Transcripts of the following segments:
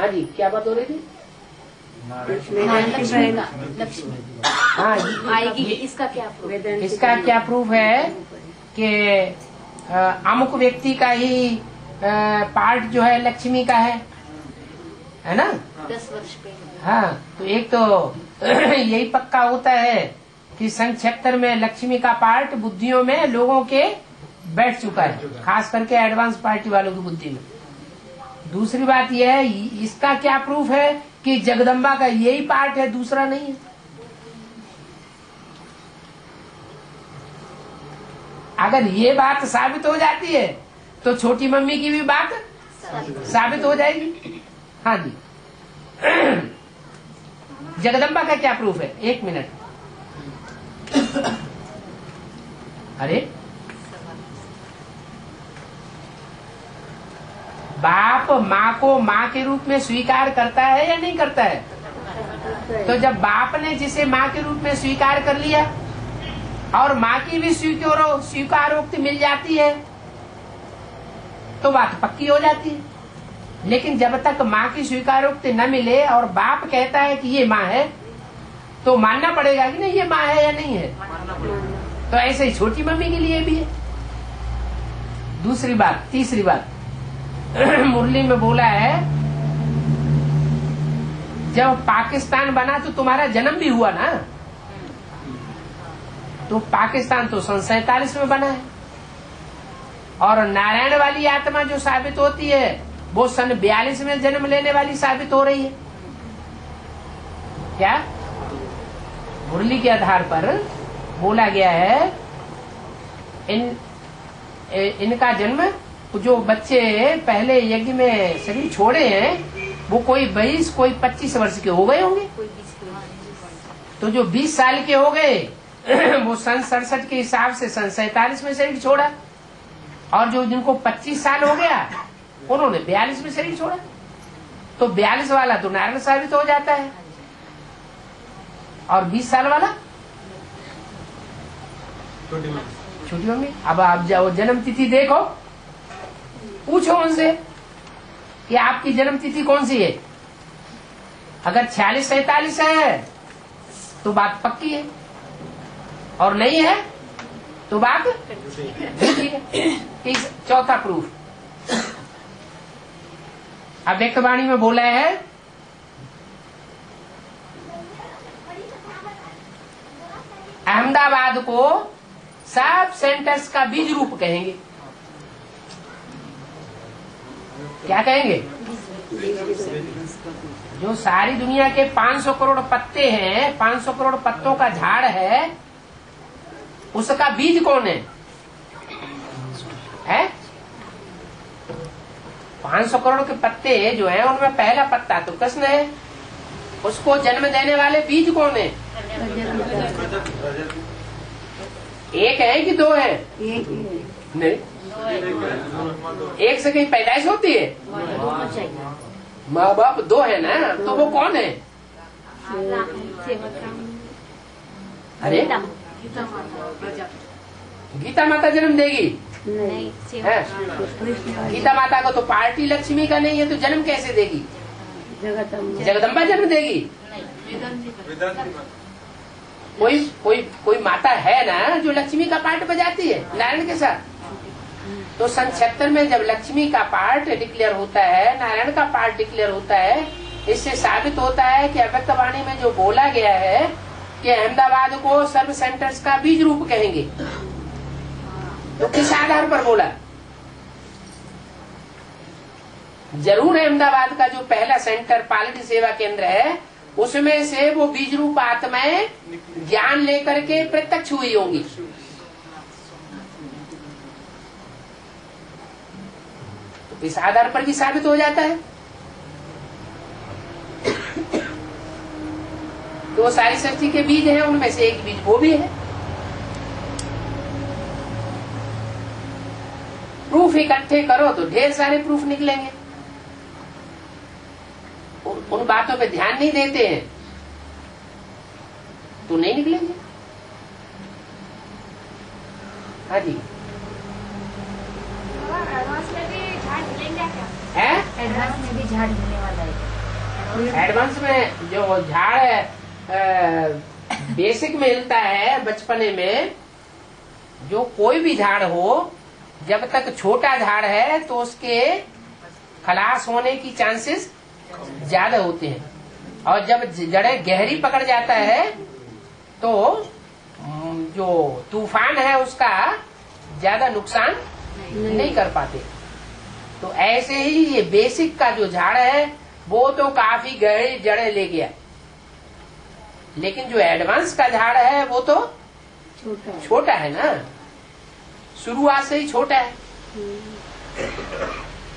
हाँ जी, क्या बात हो रही थी? लक्ष्मी हाँ आएगी, इसका क्या प्रूफ? इसका क्या प्रूफ है कि अमुक व्यक्ति का ही पार्ट जो है लक्ष्मी का है ना? 10 वर्ष पहले। हाँ, तो एक तो यही पक्का होता है कि सन 76 में लक्ष्मी का पार्ट बुद्धियों में लोगों के बैठ चुका है, खास करके एडवांस पार्टी वालों की बुद्धि में। दूसरी बात यह है, इसका क्या प्रूफ है कि जगदम्बा का यही पार्ट है, दूसरा नहीं है। अगर ये बात साबित हो जाती है तो छोटी मम्मी की भी बात साबित हो जाएगी। हाँ जी, जगदम्बा का क्या प्रूफ है? 1 मिनट। अरे बाप माँ को माँ के रूप में स्वीकार करता है या नहीं करता है? तो जब बाप ने जिसे माँ के रूप में स्वीकार कर लिया और माँ की भी स्वीकारोक्ति मिल जाती है तो बात पक्की हो जाती है। लेकिन जब तक माँ की स्वीकारोक्ति न मिले और बाप कहता है कि ये माँ है तो मानना पड़ेगा कि नहीं ये माँ है या नहीं है। तो ऐसे ही छोटी मम्मी के लिए भी है। दूसरी बात, तीसरी बात मुरली में बोला है, जब पाकिस्तान बना तो तुम्हारा जन्म भी हुआ ना। तो पाकिस्तान तो सन 47 में बना है और नारायण वाली आत्मा जो साबित होती है वो सन 42 में जन्म लेने वाली साबित हो रही है। क्या मुरली के आधार पर बोला गया है, इनका जन्म, जो बच्चे पहले यज्ञ में शरीर छोड़े हैं वो कोई 22 कोई 25 वर्ष के हो गए होंगे। तो जो 20 साल के हो गए वो सन 67 के हिसाब से सन 47 में शरीर छोड़ा और जो जिनको 25 साल हो गया उन्होंने 42 में शरीर छोड़ा। तो 42 वाला तो नारायण साबित हो जाता है और 20 साल वाला छोटी मम्मी। अब आप जाओ जन्म तिथि देखो, पूछो उनसे कि आपकी जन्म तिथि कौन सी है। अगर 46-47 है तो बात पक्की है और नहीं है तो बात झूठी है। चौथा प्रूफ अव्यक्तवाणी में बोला है, अहमदाबाद को सब सेंटर्स का बीज रूप कहेंगे। क्या कहेंगे? जो सारी दुनिया के 500 करोड़ पत्ते हैं, 500 करोड़ पत्तों का झाड़ है, उसका बीज कौन है? 500 करोड़ के पत्ते जो है उनमें पहला पत्ता तो कृष्ण है, उसको जन्म देने वाले बीज कौन है? एक है कि 2 है? नहीं, एक से कहीं पैदाइश होती है? माँ बाप 2 है ना, तो वो कौन है? अरे गीता माता जन्म देगी? नहीं है? गीता माता को तो पार्टी लक्ष्मी का नहीं है तो जन्म कैसे देगी? जगदम्बा जन्म देगी? कोई माता है ना जो लक्ष्मी का पार्ट बजाती है नारायण के साथ। तो सन 76 में जब लक्ष्मी का पार्ट डिक्लेयर होता है, नारायण का पार्ट डिक्लेयर होता है, इससे साबित होता है कि अव्यक्तवाणी में जो बोला गया है कि अहमदाबाद को सर्व सेंटर्स का बीज रूप कहेंगे, तो किस आधार पर बोला? जरूर अहमदाबाद का जो पहला सेंटर पालकी सेवा केंद्र है उसमें से वो बीज रूप आत्माएं ज्ञान लेकर के प्रत्यक्ष हुई होंगी। तो इस आधार पर भी साबित हो जाता है। तो सारी सृष्टि के बीज हैं, उनमें से एक बीज वो भी है। प्रूफ इकट्ठे करो तो ढेर सारे प्रूफ निकलेंगे। उन बातों पे ध्यान नहीं देते हैं तो नहीं निकलेंगे। हाँ जी, एडवांस में भी झाड़ मिलेंगे क्या? है एडवांस में भी झाड़ मिलने वाला है। एडवांस में जो झाड़ है बेसिक में मिलता है बचपने में, जो कोई भी झाड़ हो, जब तक छोटा झाड़ है तो उसके खलास होने की चांसेस ज्यादा होते हैं, और जब जड़ें गहरी पकड़ जाता है तो जो तूफान है उसका ज्यादा नुकसान नहीं कर पाते। तो ऐसे ही ये बेसिक का जो झाड़ है वो तो काफी गहरी जड़ें ले गया, लेकिन जो एडवांस का झाड़ है वो तो छोटा है ना, शुरुआत से ही छोटा है,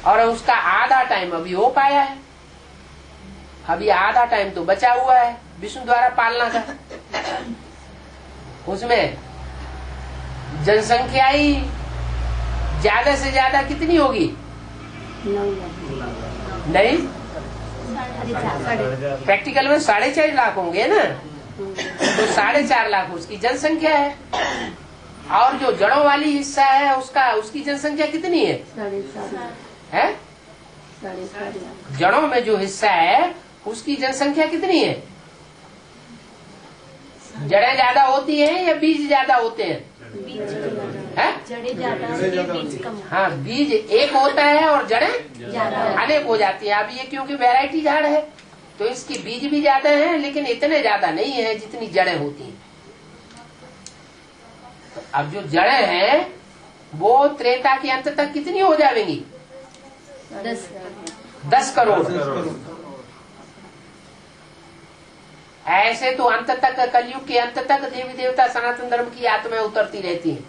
और उसका आधा टाइम अभी हो पाया है, अभी आधा टाइम तो बचा हुआ है विष्णु द्वारा पालना का। उसमें जनसंख्या ही ज्यादा से ज्यादा कितनी होगी? नहीं, प्रैक्टिकल में 4.5 लाख होंगे ना, तो 4.5 लाख उसकी जनसंख्या है, और जो जड़ों वाली हिस्सा है उसकी जनसंख्या कितनी है? जड़ों में जो हिस्सा है उसकी जनसंख्या कितनी है? जड़ें ज्यादा होती हैं या बीज ज्यादा होते हैं? जड़ें ज्यादा, बीज कम। हाँ, बीज एक होता है और जड़ें अनेक हो जाती है। अब ये क्योंकि वैरायटी झाड़ है तो इसकी बीज भी ज्यादा है, लेकिन इतने ज्यादा नहीं है जितनी जड़ें होती हैं। तो अब जो जड़ें हैं वो त्रेता के अंत तक कितनी हो जाएंगी? 10 करोड़। ऐसे तो अंत तक, कलयुग के अंत तक देवी देवता सनातन धर्म की आत्माएं उतरती रहती हैं।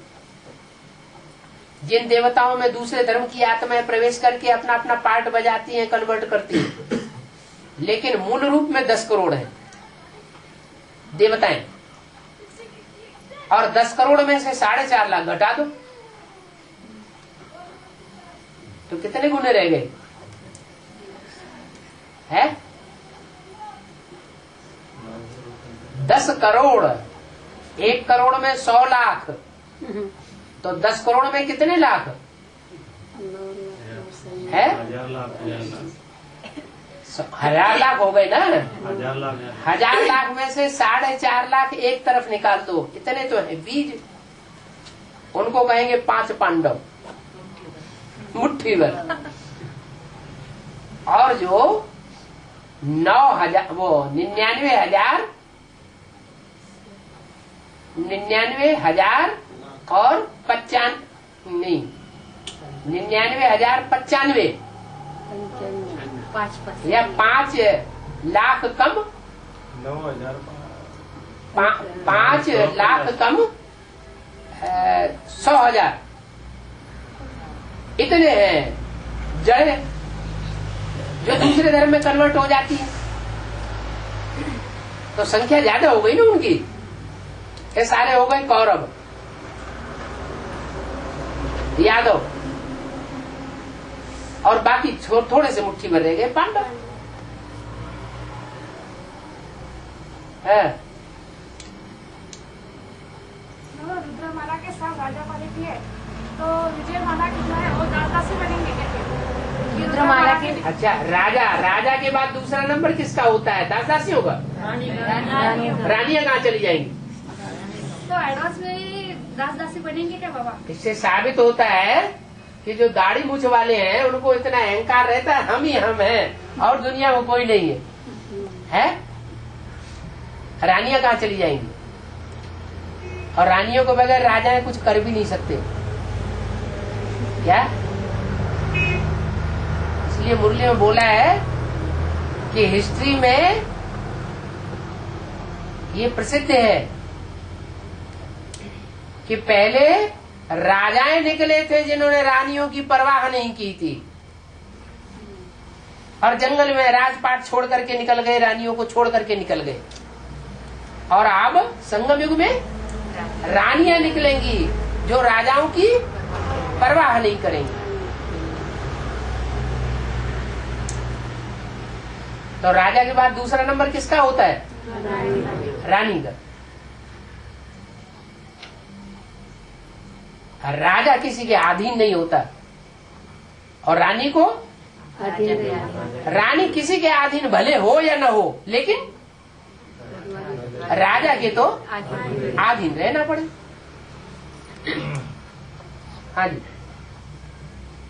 जिन देवताओं में दूसरे धर्म की आत्माएं प्रवेश करके अपना अपना पार्ट बजाती हैं, कन्वर्ट करती हैं, लेकिन मूल रूप में 10 करोड़ है देवताएं, और 10 करोड़ में से 4.5 लाख घटा दो तो कितने गुने रह गए? है 10 करोड़। 1 करोड़ में 100 लाख, तो 10 करोड़ में कितने लाख है? 1000 लाख हो गए ना। 1000 लाख में से 4.5 लाख एक तरफ निकाल दो, इतने तो है बीज। उनको कहेंगे 5 पांडव, मुट्ठी भर। और जो 9,000 वो 99,000 और 99,095 या 5 लाख कम, 5 लाख कम 100,000, इतने हैं जड़ें जो दूसरे धर्म में कन्वर्ट हो जाती है। तो संख्या ज्यादा हो गई ना उनकी। ये सारे हो गए कौरव, यादव, और बाकी थोड़े से मुट्ठी भर रह गए पांडव। रुद्रमाला के साथ राजा वाले भी है, तो विजयमाला की जो है वो दासी बनेंगे क्या? रुद्रमाला के अच्छा, राजा के बाद दूसरा नंबर किसका होता है? दासी होगा। रानियां कहाँ चली जाएंगी? तो एडवांस में दासी बनेंगे क्या बाबा? इससे साबित होता है कि जो दाढ़ी मूछ वाले हैं उनको इतना अहंकार रहता है, हम ही हम हैं और दुनिया में कोई नहीं है। रानियां कहाँ चली जाएंगी? और रानियों को बगैर राजा कुछ कर भी नहीं सकते क्या? इसलिए मुरली में बोला है कि हिस्ट्री में ये प्रसिद्ध है कि पहले राजाएं निकले थे जिन्होंने रानियों की परवाह नहीं की थी, और जंगल में राजपाट छोड़ करके निकल गए, रानियों को छोड़ करके निकल गए। और अब संगम युग में रानियां निकलेंगी जो राजाओं की परवाह नहीं करेंगी। तो राजा के बाद दूसरा नंबर किसका होता है? रानी का। राजा किसी के अधीन नहीं होता, और रानी को रानी किसी के अधीन भले हो या न हो, लेकिन राजा के तो अधीन रहना पड़े। हाँ जी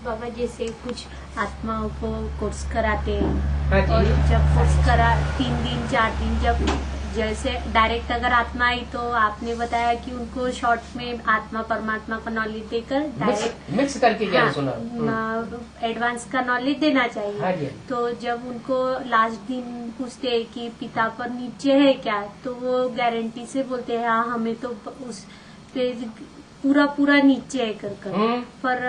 बाबा, जैसे कुछ आत्माओं को कोर्स कराते हैं, हाँ जी। और जब कोर्स करा 3 दिन 4 दिन, जब जैसे डायरेक्ट अगर आत्मा आई तो आपने बताया कि उनको शॉर्ट में आत्मा परमात्मा का नॉलेज देकर डायरेक्ट मिक्स करके ज्ञान सुना, एडवांस का नॉलेज देना हाँ चाहिए। जी। तो जब उनको लास्ट दिन पूछते हैं कि पिता पर नीचे है क्या, तो वो गारंटी से बोलते हैं हाँ हमें तो उस पे पूरा नीचे है कर। पर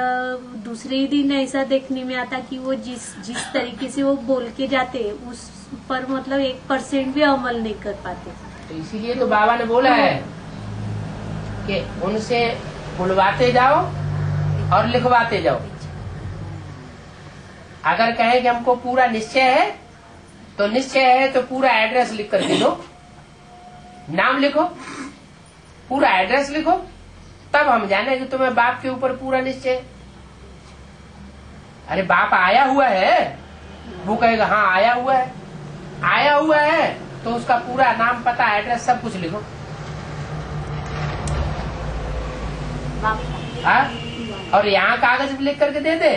दूसरे ही दिन ऐसा देखने में आता कि वो जिस तरीके से वो बोल के जाते उस पर मतलब 1% भी अमल नहीं कर पाते। तो इसीलिए तो बाबा ने बोला है कि उनसे बुलवाते जाओ और लिखवाते जाओ। अगर कहें कि हमको पूरा निश्चय है, तो निश्चय है तो पूरा एड्रेस लिख कर दे दो, नाम लिखो, पूरा एड्रेस लिखो, तब हम जाने कि तुम्हें बाप के ऊपर पूरा निश्चय। अरे बाप आया हुआ है, वो कहेगा हाँ आया हुआ है, आया हुआ है तो उसका पूरा नाम पता एड्रेस सब कुछ लिखो। हाँ? और यहाँ कागज भी लिख करके दे दे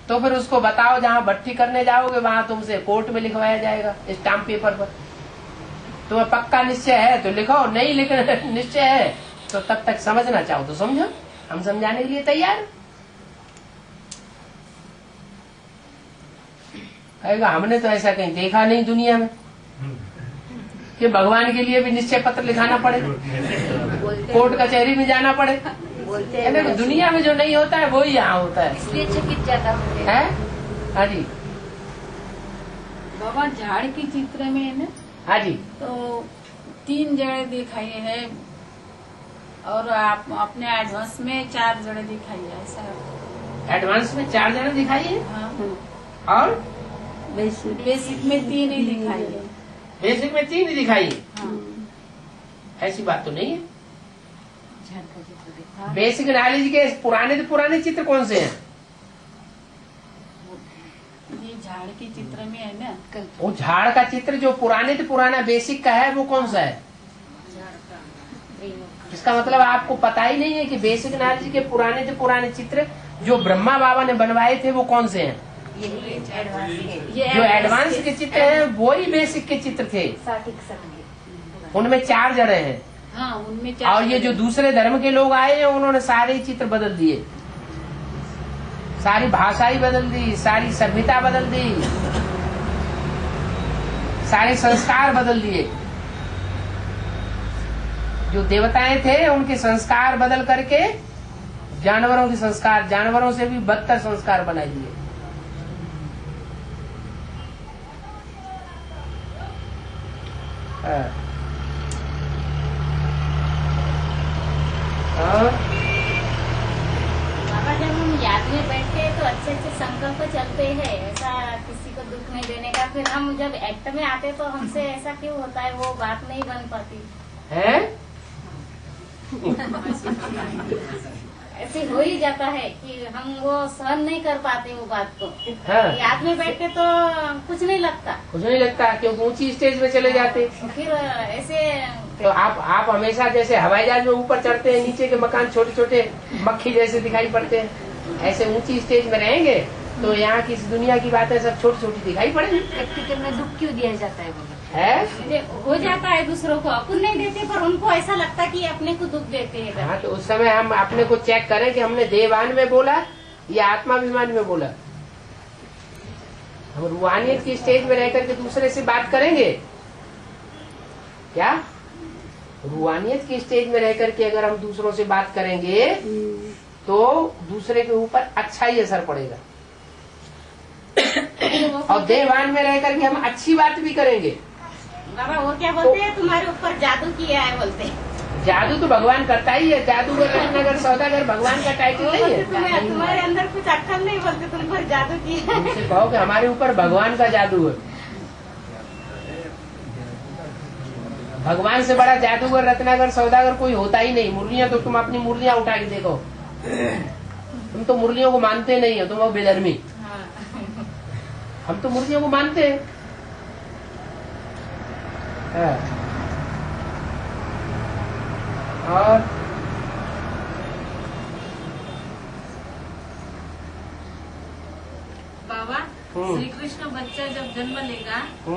तो फिर उसको बताओ जहाँ भट्टी करने जाओगे वहां तुमसे कोर्ट में लिखवाया जाएगा स्टाम्प पेपर पर। तुम्हें पक्का निश्चय है तो लिखो, नहीं लिखना निश्चय है तो तब तक समझना चाहो तो समझो, हम समझाने के लिए तैयार। कहेगा हमने तो ऐसा कहीं देखा नहीं दुनिया में कि भगवान के लिए भी निश्चय पत्र लिखाना पड़े, कोर्ट कचहरी में जाना पड़े। देखो दुनिया में जो नहीं होता है वो ही यहाँ होता है, इसलिए चकित जाता है। हाँ जी बाबा, झाड़ की चित्र में है ना, हाँ जी, तो 3 जड़े दिखाई है और आप अपने एडवांस में 4 जड़े दिखाई है, ऐसा एडवांस में 4 जने दिखाइए हाँ। और बेसिक में 3 ही दिखाई है। बेसिक में 3 ही दिखाइए, हाँ। ऐसी बात तो नहीं है। बेसिक नॉलेज के पुराने चित्र कौन से हैं? ये झाड़ की चित्र में है ना, वो झाड़ का चित्र जो पुराना बेसिक का है वो कौन सा है? इसका मतलब आपको पता ही नहीं है कि बेसिक नॉलेज के पुराने चित्र जो ब्रह्मा बाबा ने बनवाए थे वो कौन से हैं? जो एडवांस के चित्र हैं वो ही बेसिक के चित्र थे, उनमें 4 जड़े हैं। हाँ, उनमें 4। और ये जो दूसरे धर्म के लोग आए हैं उन्होंने सारे ही चित्र बदल दिए, सारी भाषा ही बदल दी, सारी सभ्यता बदल दी, सारे संस्कार बदल दिए। जो देवताएं थे उनके संस्कार बदल करके जानवरों के संस्कार, जानवरों से भी बदतर संस्कार बना दिए। बाबा, जब हम याद में बैठते हैं तो अच्छे संकल्प चलते हैं, ऐसा किसी को दुख नहीं देने का। फिर हम जब एक्ट में आते तो हमसे ऐसा क्यों होता है, वो बात नहीं बन पाती है? ऐसे हो ही जाता है कि हम वो सहन नहीं कर पाते वो बात को। हाँ। याद में बैठते तो कुछ नहीं लगता, क्योंकि ऊंची स्टेज में चले जाते। फिर ऐसे तो आप हमेशा जैसे हवाई जहाज में ऊपर चढ़ते हैं, नीचे के मकान छोटे छोटे मक्खी जैसे दिखाई पड़ते हैं, ऐसे ऊंची स्टेज में रहेंगे तो यहाँ की दुनिया की बातें सब छोटी छोटी दिखाई पड़ेगी। प्रैक्टिकल में दुख क्यों दिया जाता है बाबा? है हो जाता है, दूसरों को अपन नहीं देते पर उनको ऐसा लगता कि अपने को दुख देते हैं। हाँ, तो उस समय हम अपने को चेक करें कि हमने देवान में बोला या आत्माभिमान में बोला। हम रूहानियत की स्टेज में रह करके दूसरे से बात करेंगे क्या? रूहानियत की स्टेज में रह करके अगर हम दूसरों से बात करेंगे तो दूसरे के ऊपर अच्छा ही असर पड़ेगा। और देवान में रह करके हम अच्छी बात भी करेंगे। बाबा वो क्या बोलते हैं, तुम्हारे ऊपर जादू किया है बोलते हैं। जादू तो भगवान करता ही है, जादूगर रत्नाकर सौदागर भगवान का टाइटल नहीं है। तुम्हारे अंदर कुछ अक्कल नहीं, बोलते तुम पर जादू किया है। उनसे कहो कि हमारे ऊपर भगवान का जादू है। भगवान से बड़ा जादूगर रत्नाकर सौदागर कोई होता ही नहीं। मुरलियां तो तुम अपनी मुरलियां उठा के देखो, तुम तो मुरलियों को मानते नहीं हो, तुम हो बेधर्मी। हम तो मूर्तियों को मानते हैं। और बाबा, श्री कृष्ण बच्चा जब जन्म लेगा तो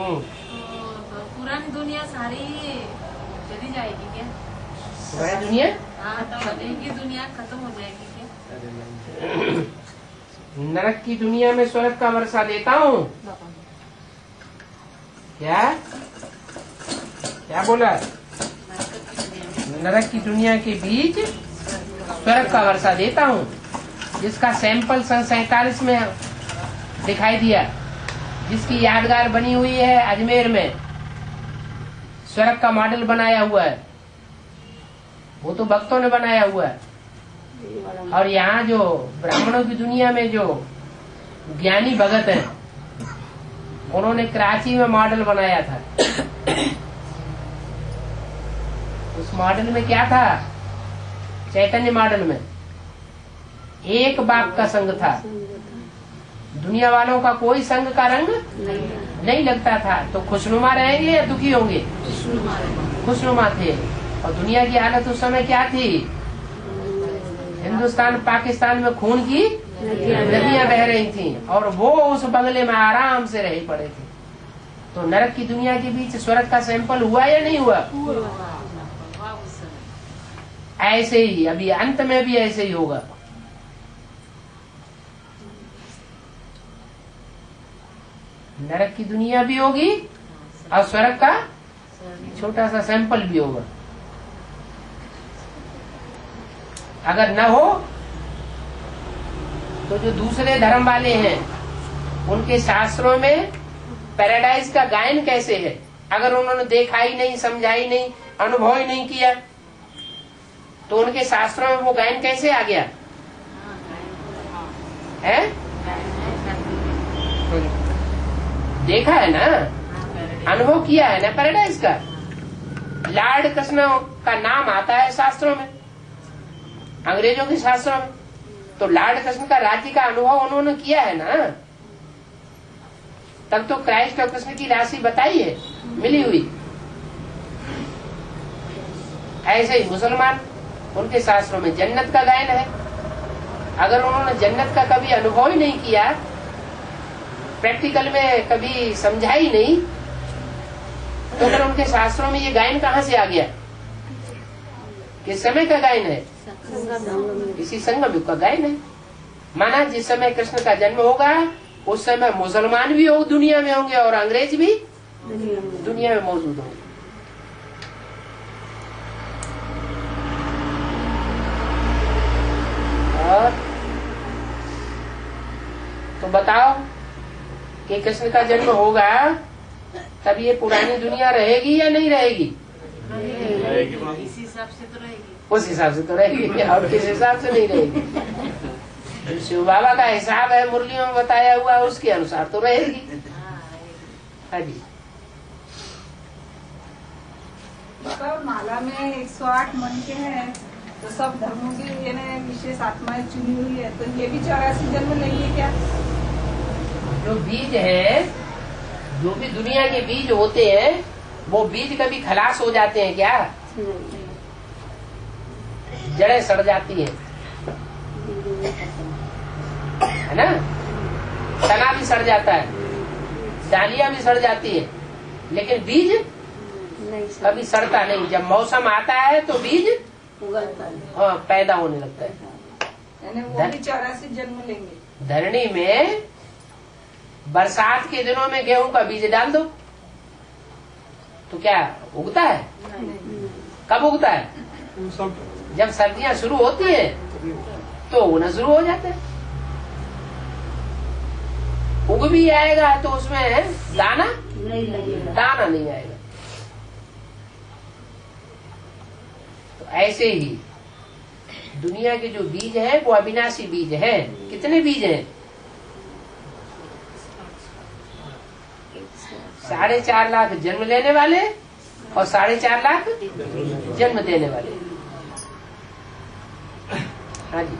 पुरानी दुनिया सारी चली जाएगी क्या? पुरानी दुनिया? हाँ, तो एक ही दुनिया खत्म हो जाएगी क्या? नरक की दुनिया में स्वर्ग का वर्षा देता हूँ। क्या क्या बोला? नरक की दुनिया के बीच स्वर्ग का वर्षा देता हूँ, जिसका सैंपल सन 47 में दिखाई दिया, जिसकी यादगार बनी हुई है अजमेर में, स्वर्ग का मॉडल बनाया हुआ है, वो तो भक्तों ने बनाया हुआ है। और यहाँ जो ब्राह्मणों की दुनिया में जो ज्ञानी भगत हैं, उन्होंने कराची में मॉडल बनाया था। उस मॉडल में क्या था? चैतन्य मॉडल में एक बाप का संग था, दुनिया वालों का कोई संग का रंग नहीं लगता था। तो खुशनुमा रहेंगे या दुखी होंगे? खुशनुमा थे। और दुनिया की हालत उस समय क्या थी? हिंदुस्तान पाकिस्तान में खून की नदियां बह रही थी, और वो उस बंगले में आराम से रहे पड़े थे। तो नरक की दुनिया के बीच स्वर्ग का सैंपल हुआ या नहीं हुआ? ऐसे ही अभी अंत में भी ऐसे ही होगा। नरक की दुनिया भी होगी और स्वर्ग का छोटा सा सैंपल भी होगा। अगर न हो तो जो दूसरे धर्म वाले हैं, उनके शास्त्रों में पैराडाइज का गायन कैसे है, अगर उन्होंने देखा ही नहीं, समझा ही नहीं, अनुभव ही नहीं किया, तो उनके शास्त्रों में वो गायन कैसे आ गया है? देखा है ना, अनुभव किया है ना पैराडाइज का। लॉर्ड कृष्ण का नाम आता है शास्त्रों में, अंग्रेजों के शास्त्रों में। तो लॉर्ड कृष्ण का राज्य का अनुभव उन्होंने किया है ना, तब तो क्राइस्ट और कृष्ण की राशि बताई है, मिली हुई। ऐसे ही मुसलमान, उनके शास्त्रों में जन्नत का गायन है। अगर उन्होंने जन्नत का कभी अनुभव ही नहीं किया, प्रैक्टिकल में कभी समझा ही नहीं, तो फिर उनके शास्त्रों में ये गायन कहाँ से आ गया? किस समय का गायन है? इसी संगम युग का गायन है। माना जिस समय कृष्ण का जन्म होगा, उस समय मुसलमान भी हो दुनिया में होंगे और अंग्रेज भी दुनिया में मौजूद होंगे। और तो बताओ कि कृष्ण का जन्म होगा तब ये पुरानी दुनिया रहेगी या नहीं रहेगी? इस हिसाब से तो रहेगी। उस हिसाब से तो रहेगी, और किस हिसाब से नहीं रहेगी? शिव बाबा का हिसाब है मुरलियों में बताया हुआ, उसके अनुसार तो रहेगी। हाँ जी। माला में 108 मन के हैं, तो सब धर्मों की यानी विशेष आत्माएं चुनी हुई है, तो ये भी 84 जन्म लेंगे क्या? जो बीज है, जो भी दुनिया के बीज होते हैं, वो बीज कभी खलास हो जाते हैं क्या? जड़ें सड़ जाती हैं, है ना? तना भी सड़ जाता है, डालियां भी सड़ जाती है, लेकिन बीज कभी सड़ता नहीं। जब मौसम आता है तो बीज पैदा होने लगता है। यानी वो भी 84 जन्म लेंगे। धरणी में बरसात के दिनों में गेहूं का बीज डाल दो तो क्या उगता है? कब उगता है? जब सर्दियां शुरू होती है तो उगना शुरू हो जाता है। उग भी आएगा तो उसमें दाना नहीं आएगा। तो ऐसे ही दुनिया के जो बीज है वो अविनाशी बीज है। कितने बीज हैं? 4.5 लाख जन्म लेने वाले और 4.5 लाख जन्म देने वाले। हाँ जी।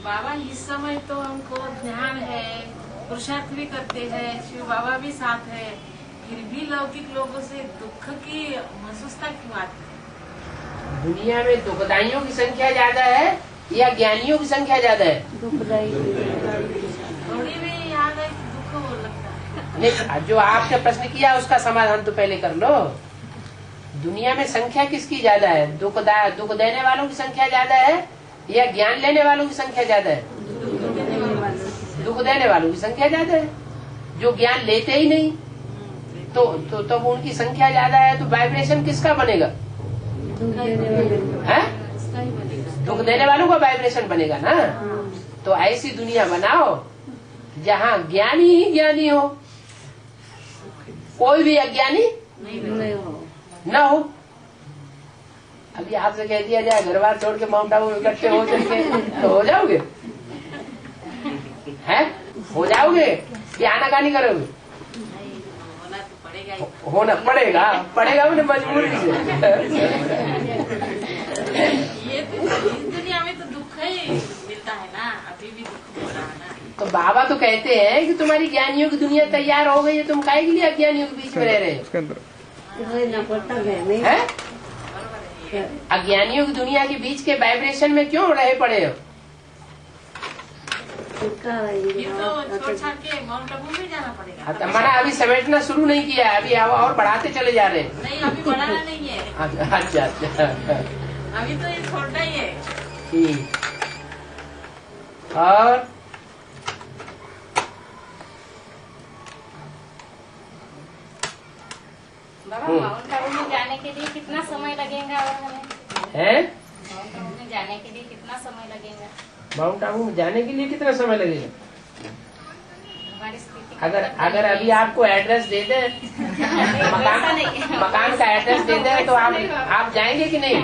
बाबा इस समय तो हमको ध्यान है, पुरुषार्थ भी करते हैं, शिव बाबा भी साथ है, फिर भी लौकिक लोगों से दुख की महसूसता क्यों आती है? दुनिया में दुखदाइयों की संख्या ज्यादा है या ज्ञानियों की संख्या ज्यादा है? थोड़ी भी याद है कि दुख हो लगता है। नहीं, जो आपने प्रश्न किया उसका समाधान तो पहले कर लो। दुनिया में संख्या किसकी ज्यादा है? दुख देने वालों की संख्या ज्यादा है या ज्ञान लेने वालों की संख्या ज्यादा है? दुख देने वालों की संख्या ज्यादा है। जो ज्ञान लेते ही नहीं तो उनकी संख्या ज्यादा है, तो वाइब्रेशन किसका बनेगा? दुख देने वालों का वाइब्रेशन बनेगा ना। तो ऐसी दुनिया बनाओ जहाँ ज्ञानी ही ज्ञानी हो, कोई भी अज्ञानी न हो। अभी आपसे कह दिया जाए घर बार छोड़ के माउंट आबू इकट्ठे हो जाएंगे तो हो जाओगे? हैं? हो जाओगे कि आनाकानी करोगे? होना पड़ेगा उन्हें मजबूरी से। ये तो इस दुनिया में तो दुख ही मिलता है ना, अभी भी दुख हो रहा है ना। तो बाबा तो कहते हैं कि तुम्हारी ज्ञानियों की दुनिया तैयार हो गई है, तुम काहे के लिए अज्ञानियों के बीच में रह रहे हो? अज्ञानियों की दुनिया के बीच के वाइब्रेशन में क्यों रहे पड़े हो? ये तो छोड़ छाड़ के माउंट आबू में जाना पड़ेगा। मना अभी समेटना शुरू नहीं किया है, अभी और बढ़ाते चले जा रहे हैं। नहीं, अभी बढ़ाना नहीं है। अच्छा अभी तो ये छोटा ही है। ठीक। और बाबा माउंट आबू में जाने के लिए कितना समय लगेगा और हमें? माउंट आबू में जाने के लिए कितना समय लगेगा? माउंट आबू में जाने के लिए कितना समय लगेगा? हमारी स्थिति अगर अभी आपको एड्रेस दे दे, मकान का एड्रेस दे दे तो आप जाएंगे कि नहीं?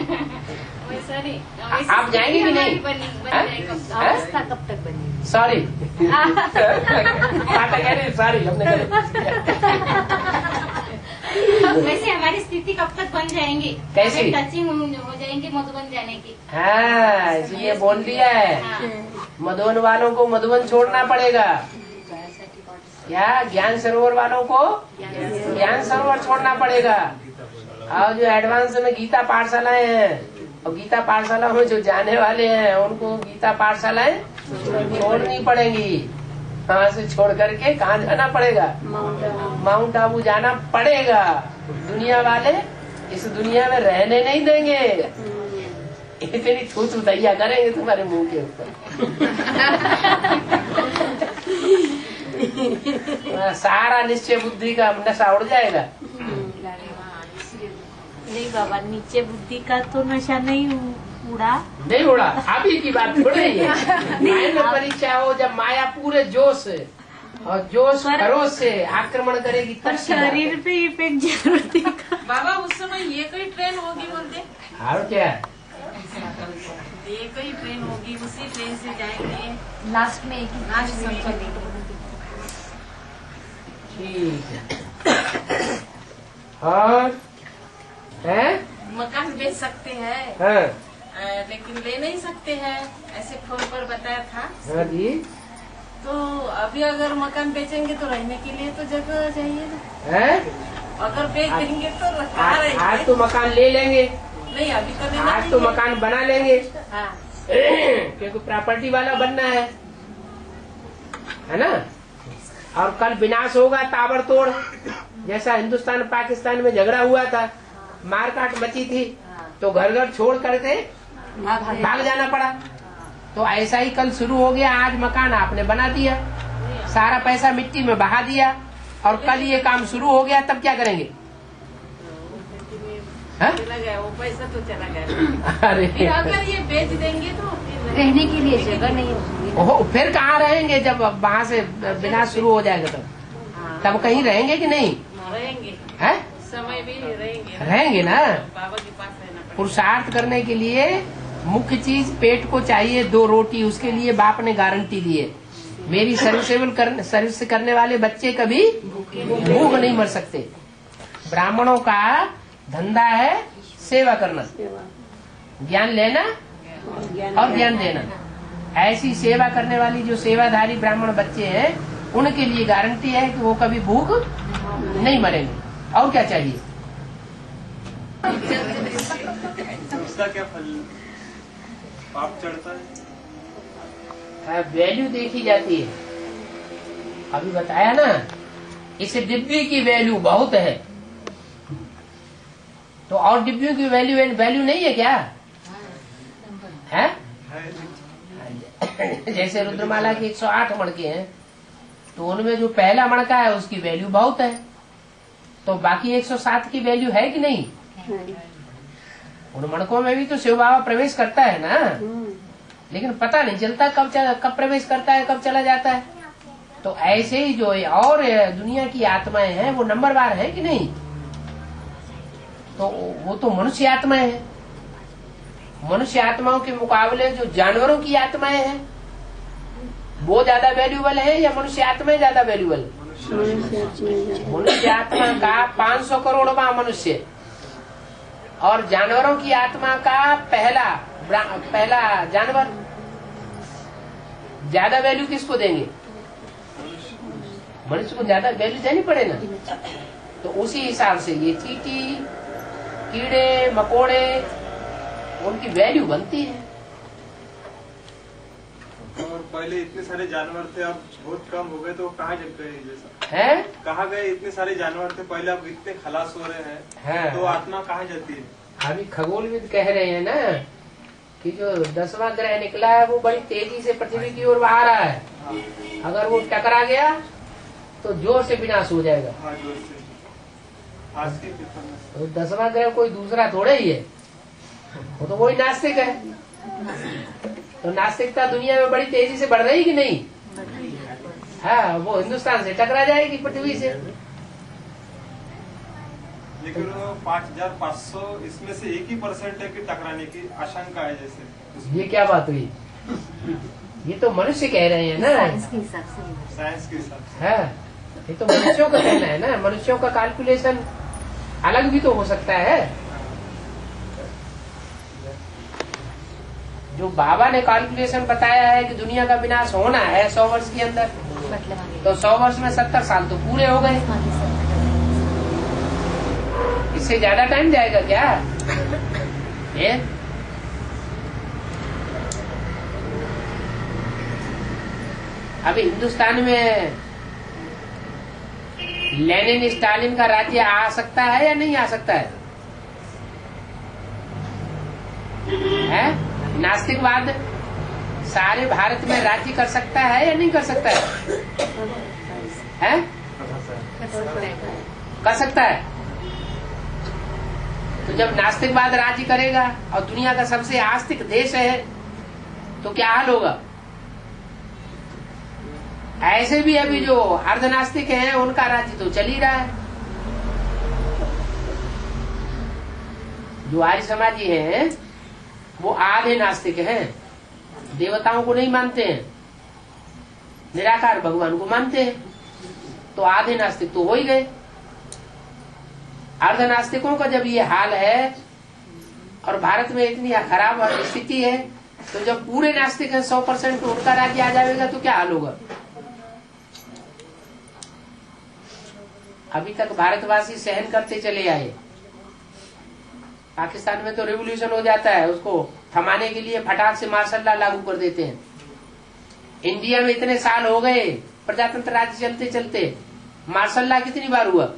वैसा नहीं, आप जाएंगे कि नहीं? अवस्था कब तक बनेगी? सॉरी सॉरी हमने वैसे हमारी स्थिति कब तक बन जाएंगी? कैसी? टचिंग हो जाएंगी मधुबन जाने की। हाँ, इसलिए बोल दिया है। हाँ। मधुबन वालों को मधुबन छोड़ना पड़ेगा। क्या ज्ञान सरोवर वालों को ज्ञान सरोवर छोड़ना पड़ेगा। और जो एडवांस में गीता पाठशालाएं हैं, और गीता पाठशाला में जो जाने वाले हैं उनको गीता पाठशालाएं छोड़नी पड़ेंगी। कहाँ से छोड़ करके कहाँ जाना पड़ेगा? माउंट आबू जाना पड़ेगा। दुनिया वाले इस दुनिया में रहने नहीं देंगे। इतनी छूत उतैया करेंगे तुम्हारे मुंह के ऊपर। सारा निश्चय बुद्धि का नशा उड़ जाएगा। नहीं बाबा, नीचे बुद्धि का तो नशा नहीं नहीं उड़ा। अभी की बात थोड़ी है। फाइनल परीक्षा हो जब माया पूरे जोश और जोश खरोश से आक्रमण करेगी तब शरीर पे इफेक्ट जरूर देगा। बाबा उस समय ये कोई ट्रेन होगी बोलते? और क्या? ये कोई ट्रेन होगी, उसी ट्रेन से जाएंगे। लास्ट में एक ठीक है। और है मकान बेच सकते हैं। हाँ। लेकिन ले नहीं सकते हैं, ऐसे फोन पर बताया था। हाँ जी। तो अभी अगर मकान बेचेंगे तो रहने के लिए तो जगह चाहिए ना। है? अगर बेच देंगे तो कहाँ रहेंगे? आज तो मकान ले लेंगे। नहीं, अभी तो लेना आज तो मकान बना लेंगे। हाँ। क्योंकि प्रॉपर्टी वाला बनना है ना। और कल विनाश होगा ताबड़तोड़, जैसा हिंदुस्तान पाकिस्तान में झगड़ा हुआ था, मारकाट मची थी, तो घर घर छोड़ करके भाग जाना पड़ा। तो ऐसा ही कल शुरू हो गया। आज मकान आपने बना दिया, सारा पैसा मिट्टी में बहा दिया, और कल ये काम शुरू हो गया, तब क्या करेंगे? चला गया वो पैसा तो चला गया। अरे फिर अगर ये बेच देंगे तो रहने के लिए जगह नहीं होगी। फिर कहाँ रहेंगे? जब वहाँ से विनाश शुरू हो जाएगा तब कहीं रहेंगे कि नहीं? रहेंगे। है? समय भी रहेंगे ना। बाबा के पास रहना पड़ेगा। पुरुषार्थ करने के लिए मुख्य चीज पेट को चाहिए 2 रोटी। उसके लिए बाप ने गारंटी दी है, मेरी सर्विस करने वाले बच्चे कभी भूख नहीं मर सकते। ब्राह्मणों का धंधा है सेवा करना, ज्ञान लेना और ज्ञान देना। ऐसी सेवा करने वाली जो सेवाधारी ब्राह्मण बच्चे हैं, उनके लिए गारंटी है कि वो कभी भूख नहीं मरेंगे। और क्या चाहिए? उसका क्या फल? पाप चढ़ता है। वैल्यू देखी जाती है। अभी बताया ना, इस डिब्बी की वैल्यू बहुत है, तो और डिब्बियों की वैल्यू नहीं है क्या? है? जैसे रुद्रमाला के 108 मणके हैं, तो उनमें जो पहला मणका है उसकी वैल्यू बहुत है, तो बाकी 107 की वैल्यू है कि नहीं? उन मणकों में भी तो शिव बाबा प्रवेश करता है ना, लेकिन पता नहीं चलता कब प्रवेश करता है, कब चला जाता है। तो ऐसे ही जो और दुनिया की आत्माएं हैं वो नंबरवार है कि नहीं? तो वो तो मनुष्य आत्माएं हैं। मनुष्य आत्माओं के मुकाबले जो जानवरों की आत्माएं हैं वो ज्यादा वैल्यूबल है या मनुष्य आत्माएं ज्यादा वैल्यूबल? मनुष्य आत्मा का 500 करोड़वां मनुष्य और जानवरों की आत्मा का पहला जानवर। ज्यादा वैल्यू किसको देंगे? मनुष्य को ज्यादा वैल्यू देनी पड़े ना। तो उसी हिसाब से ये चींटी, कीड़े मकोड़े, उनकी वैल्यू बनती है। और पहले इतने सारे जानवर थे, अब बहुत कम हो गए, तो कहाँ जग गए? जैसा है कहाँ गए? इतने सारे जानवर थे पहले, अब इतने खलास हो रहे हैं, तो आत्मा कहाँ जाती है? अभी खगोलविद कह रहे हैं ना कि जो 10वां ग्रह निकला है वो बड़ी तेजी से पृथ्वी की ओर आ रहा है। अगर वो टकरा गया तो जोर से विनाश हो जाएगा। हाँ, जोर से। आज के पेपर में तो 10वां ग्रह कोई दूसरा थोड़ा ही है, वो तो वही नास्तिक है। तो नास्तिकता दुनिया में बड़ी तेजी से बढ़ रही कि नहीं? हाँ, वो हिंदुस्तान से टकरा जाएगी पृथ्वी से। लेकिन 5500 इसमें से 1% है कि टकराने की आशंका है। जैसे ये क्या बात हुई? ये तो मनुष्य कह रहे हैं ना, साइंस के हिसाब से। है ये तो मनुष्यों का कहना है ना। मनुष्यों का कैलकुलेशन अलग भी तो हो सकता है। जो बाबा ने कैलकुलेशन बताया है कि दुनिया का विनाश होना है 100 वर्ष के अंदर, तो 100 वर्ष में 70 साल तो पूरे हो गए। इससे ज्यादा टाइम जाएगा क्या? ये अभी हिंदुस्तान में लेनिन स्टालिन का राज्य आ सकता है या नहीं आ सकता है? नास्तिकवाद सारे भारत में राज्य कर सकता है या नहीं कर सकता है? कर सकता है। तो जब नास्तिकवाद राज्य करेगा और दुनिया का सबसे आस्तिक देश है तो क्या हाल होगा? ऐसे भी अभी जो अर्धनास्तिक हैं उनका राज्य तो चल ही रहा है। जो आर्य समाजी हैं वो आधे नास्तिक हैं, देवताओं को नहीं मानते हैं, निराकार भगवान को मानते हैं, तो आधे नास्तिक तो हो ही गए। अर्धनास्तिकों का जब ये हाल है और भारत में इतनी खराब स्थिति है, तो जब पूरे नास्तिक है 100% तो उनका राज्य आ जाएगा तो क्या हाल होगा? अभी तक भारतवासी सहन करते चले आए। पाकिस्तान में तो रिवॉल्यूशन हो जाता है, उसको थमाने के लिए फटाक से मार्शल लॉ लागू कर देते हैं। इंडिया में इतने साल हो गए प्रजातंत्र राज्य चलते चलते, मार्शल लॉ कितनी बार हुआ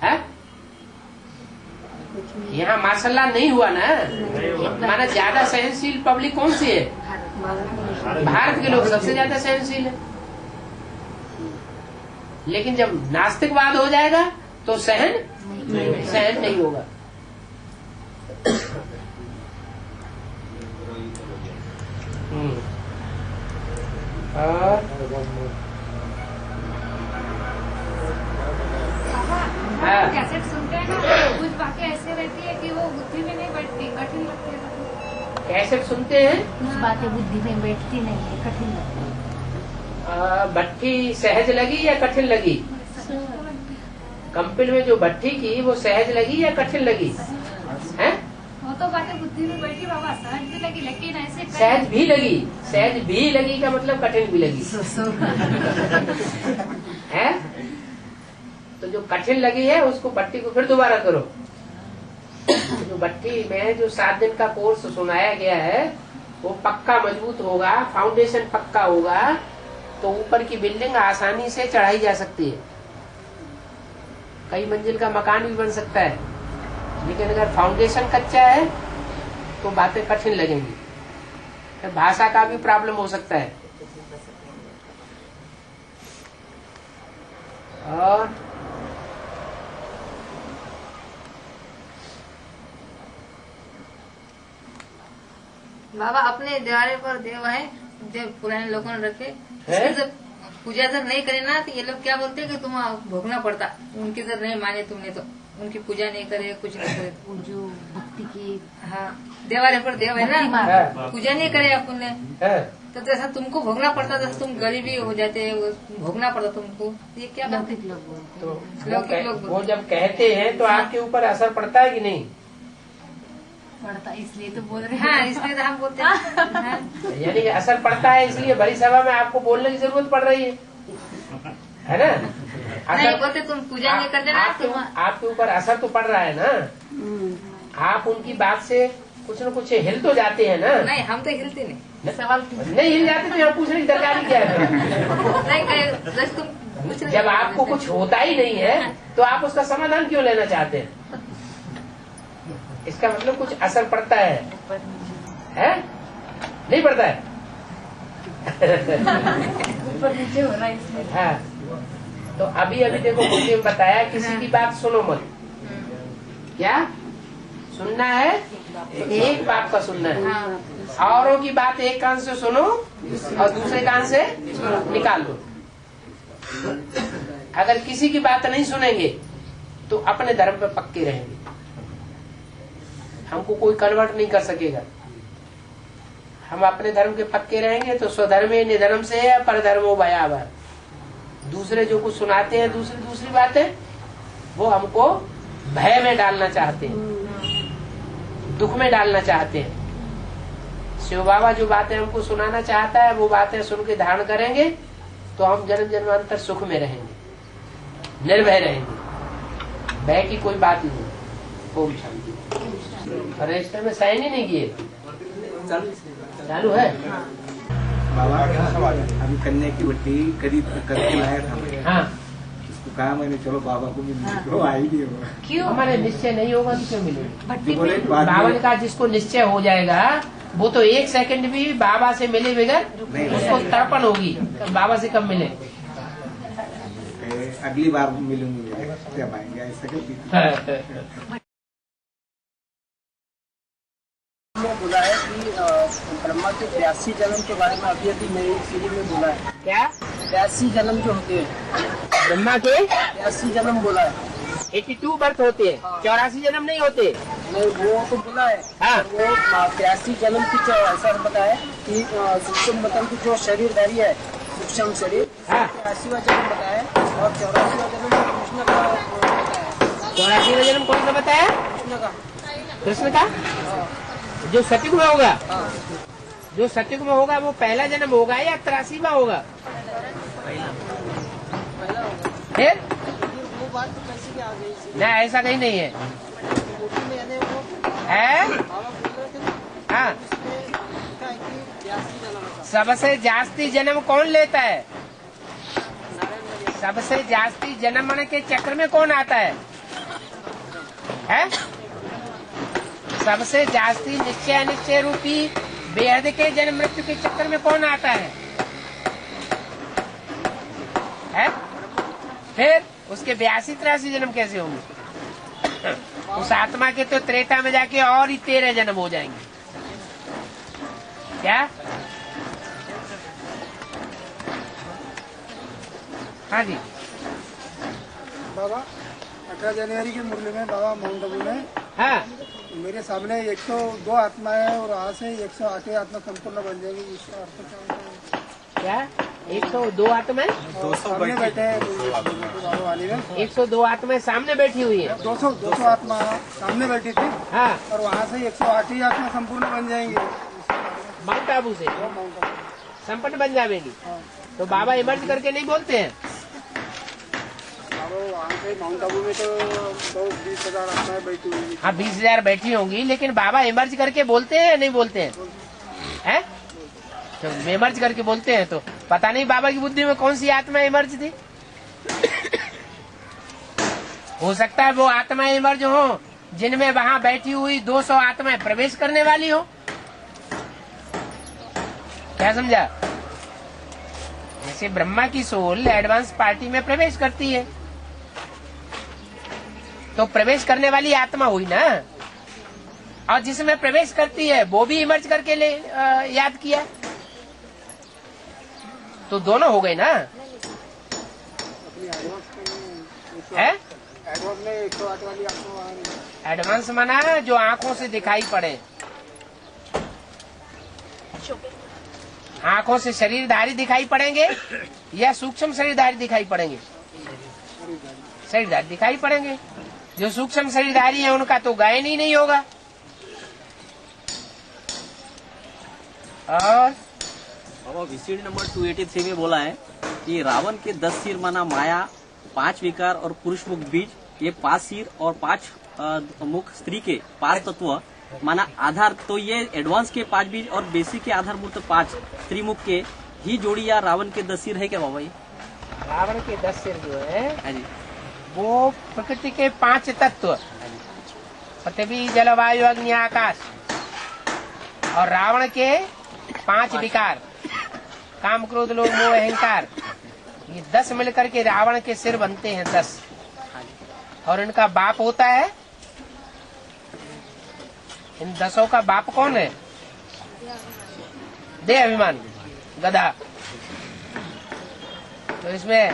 है? यहाँ मार्शल लॉ नहीं हुआ ना। माना ज्यादा सहनशील पब्लिक कौन सी है? भारत के लोग सबसे ज्यादा सहनशील है। लेकिन जब नास्तिकवाद हो जाएगा तो सहन नहीं होगा। कैसेट सुनते हैं ना, कुछ बातें ऐसे रहती है कि वो बुद्धि में नहीं बैठती, कठिन लगती है। कैसेट सुनते हैं, कुछ बातें बुद्धि में बैठती नहीं है, कठिन लगती है। भट्टी सहज लगी या कठिन लगी? कंपिल में जो भट्टी की वो सहज लगी या कठिन लगी? हैं? वो तो बातें बुद्धि में बैठी बाबा, सहज भी लगी, लेकिन ऐसे सहज भी लगी का मतलब कठिन भी लगी है। तो जो कठिन लगी है उसको भट्टी को फिर दोबारा करो। जो भट्टी में जो 7 दिन का कोर्स सुनाया गया है वो पक्का मजबूत होगा, फाउंडेशन पक्का होगा, तो ऊपर की बिल्डिंग आसानी से चढ़ाई जा सकती है, कई मंजिल का मकान भी बन सकता है। लेकिन अगर फाउंडेशन कच्चा है तो बातें कठिन लगेंगी, फिर भाषा का भी प्रॉब्लम हो सकता है। और बाबा अपने द्वारे पर देव है, देव पुराने लोगों ने रखे, जब पूजा जब नहीं करे ना तो ये लोग क्या बोलते हैं कि तुम भोगना पड़ता, उनकी जब नहीं माने तुमने तो, उनकी पूजा नहीं करे, कुछ नहीं करे तो। जो भक्ति की हाँ देवालय पर देव है ना, पूजा नहीं करे अपन ने तो जैसा तुमको भोगना पड़ता, जैसे तुम गरीबी हो जाते, भोगना पड़ता तुमको। ये क्या लौकिक लोग बोलते हैं। तो लौकिक लोग वो जब कहते हैं तो आपके ऊपर असर पड़ता है कि नहीं पड़ता, इसलिए तो बोल रहे हैं। हाँ इसलिए तो हम बोलते हैं। यानी कि असर पड़ता है, इसलिए बड़ी सभा में आपको बोलने की जरूरत पड़ रही है ना। नहीं बोलते तुम पूजा नहीं करते ना, आपके ऊपर असर तो पड़ रहा है ना। आप उनकी बात से कुछ न कुछ हिल तो जाते हैं ना। नहीं हम तो हिलते नहीं, सवाल नहीं हिल जाते तो यहाँ पूछने की दरकार ही क्या है। नहीं तुम जब आपको कुछ होता ही नहीं है तो आप उसका समाधान क्यों लेना चाहते हैं? इसका मतलब कुछ असर पड़ता है? नहीं पड़ता है? ऊपर नीचे हो रहा है इसमें। हाँ, तो अभी देखो मुझे बताया किसी की बात सुनो मत। क्या सुनना है? एक बात का सुनना है, औरों की बात एक कान से सुनो और दूसरे कान से निकाल दो। अगर किसी की बात नहीं सुनेंगे तो अपने धर्म पे पक्के रहेंगे, हमको कोई कन्वर्ट नहीं कर सकेगा। हम अपने धर्म के पक्के रहेंगे तो स्वधर्मे निधर्म से है, परधर्मो भयावह। दूसरे जो कुछ सुनाते हैं दूसरी बातें, वो हमको भय में डालना चाहते हैं, दुख में डालना चाहते हैं। शिव बाबा जो बातें हमको सुनाना चाहता है वो बातें सुन के धारण करेंगे तो हम जन्म जन्मांतर सुख में रहेंगे, निर्भय रहेंगे, भय की कोई बात ही नहीं। ओम शांति। रजिस्टर में साइन ही नहीं किए, चालू है। बाबा अभी कन्या की भट्टी खरीद करके लाया था। हाँ, उसको कहा मैंने चलो बाबा को मिलने, वो आई नहीं होगा। क्यों? हमारे निश्चय नहीं होगा तो क्यों मिलेगा? भट्टी बोले में बाबा ने कहा जिसको निश्चय हो जाएगा वो तो 1 सेकंड भी बाबा से मिले बगैर उसको तड़पन होगी, बाबा से कब मिले। अगली बार मिलूंगी जब आएंगे, ऐसा बोला है कि ब्रह्मा के 82 जन्म के बारे में अभी मेरी सीढ़ी में बोला है। क्या 82 जन्म जो होते हैं, ब्रह्मा के 82 जन्म बोला है। 82 बर्थ होते हैं, 84 जन्म नहीं होते। नहीं वो तो बोला है। हाँ। वो 83 जन्म की जो ऐसा बताया कि सूक्ष्म मतलब की जो शरीरधारी है, सूक्ष्म शरीर, 83वां जन्म बताया और 84वां जन्म कृष्ण का बताया। 84वां जन्म कौन सा बताया? कृष्ण का। जो सतयुग में होगा, जो सतयुग में होगा वो पहला जन्म होगा या 83वां होगा? फिर वो बात तो कैसे क्या आ गई? ना, ऐसा कहीं नहीं है। हाँ, सबसे जास्ती जन्म कौन लेता है? सबसे जास्ती जन्म के चक्र में कौन आता है? सबसे जास्ती निश्चय अनिश्चय रूपी बेहद के जन्म मृत्यु के चक्कर में कौन आता है? फिर उसके 82-83 जन्म कैसे होंगे? उस आत्मा के तो त्रेता में जाके और ही 13 जन्म हो जाएंगे। क्या? हाँ जी बाबा, 18 जनवरी के मुरली में बाबा माउंट आबू में, हाँ, मेरे सामने 102 आत्मा है और आज से 108 आत्मा संपूर्ण बन जाएंगी। इसका अर्थ क्या होता है? क्या 102 आत्माएं सामने बैठे हैं बाबा वाली में। 102 आत्माएं सामने बैठी हुई है। 200 आत्मा सामने बैठी थी। हाँ, और वहाँ से 108 ही आत्मा संपूर्ण बन जाएंगी माउंट आबू से संपन्न बन जाएगी। तो बाबा इमर्ज करके नहीं बोलते हैं। वहाँ से माउंट आबू में तो 20,000 आत्माएं बैठी हुई। हाँ, 20,000 बैठी होंगी, लेकिन बाबा इमर्ज करके बोलते हैं या नहीं बोलते हैं? हैं? तो इमर्ज करके बोलते हैं, तो पता नहीं बाबा की बुद्धि में कौन सी आत्मा इमर्ज थी। हो सकता है वो आत्माएं इमर्ज हो जिनमें वहाँ बैठी हुई 200 आत्माएं प्रवेश करने वाली हो। क्या समझा? जैसे ब्रह्मा की सोल एडवांस पार्टी में प्रवेश करती है, तो प्रवेश करने वाली आत्मा हुई ना, और जिसमें प्रवेश करती है वो भी इमर्ज करके याद किया, तो दोनों हो गए ना। है एडवांस माना जो आंखों से दिखाई पड़े, आंखों से शरीरधारी दिखाई पड़ेंगे या सूक्ष्म शरीरधारी दिखाई पड़ेंगे? शरीरधारी दिखाई पड़ेंगे। जो सूक्ष्म शरीरधारी है उनका तो गायन ही नहीं होगा। और बाबा VCD नंबर 283 में बोला है कि रावण के 10 सिर माना माया, 5 विकार और पुरुष मुख बीज, ये 5 सिर और 5 मुख स्त्री के 5 तत्व माना आधार। तो ये एडवांस के 5 बीज और बेसिक के आधारभूत 5 त्रिमुख के ही जोड़ी या रावण के 10 सिर है क्या बाबा? ये रावण के 10 सिर जो है हाँ जी, वो प्रकृति के 5 तत्व, पृथ्वी जल वायु अग्नि आकाश, और रावण के 5 विकार, काम क्रोध लोभ मोह अहंकार, ये 10 मिलकर के रावण के सिर बनते हैं 10। और इनका बाप होता है, इन 10 का बाप कौन है? दे अभिमान गधा। तो इसमें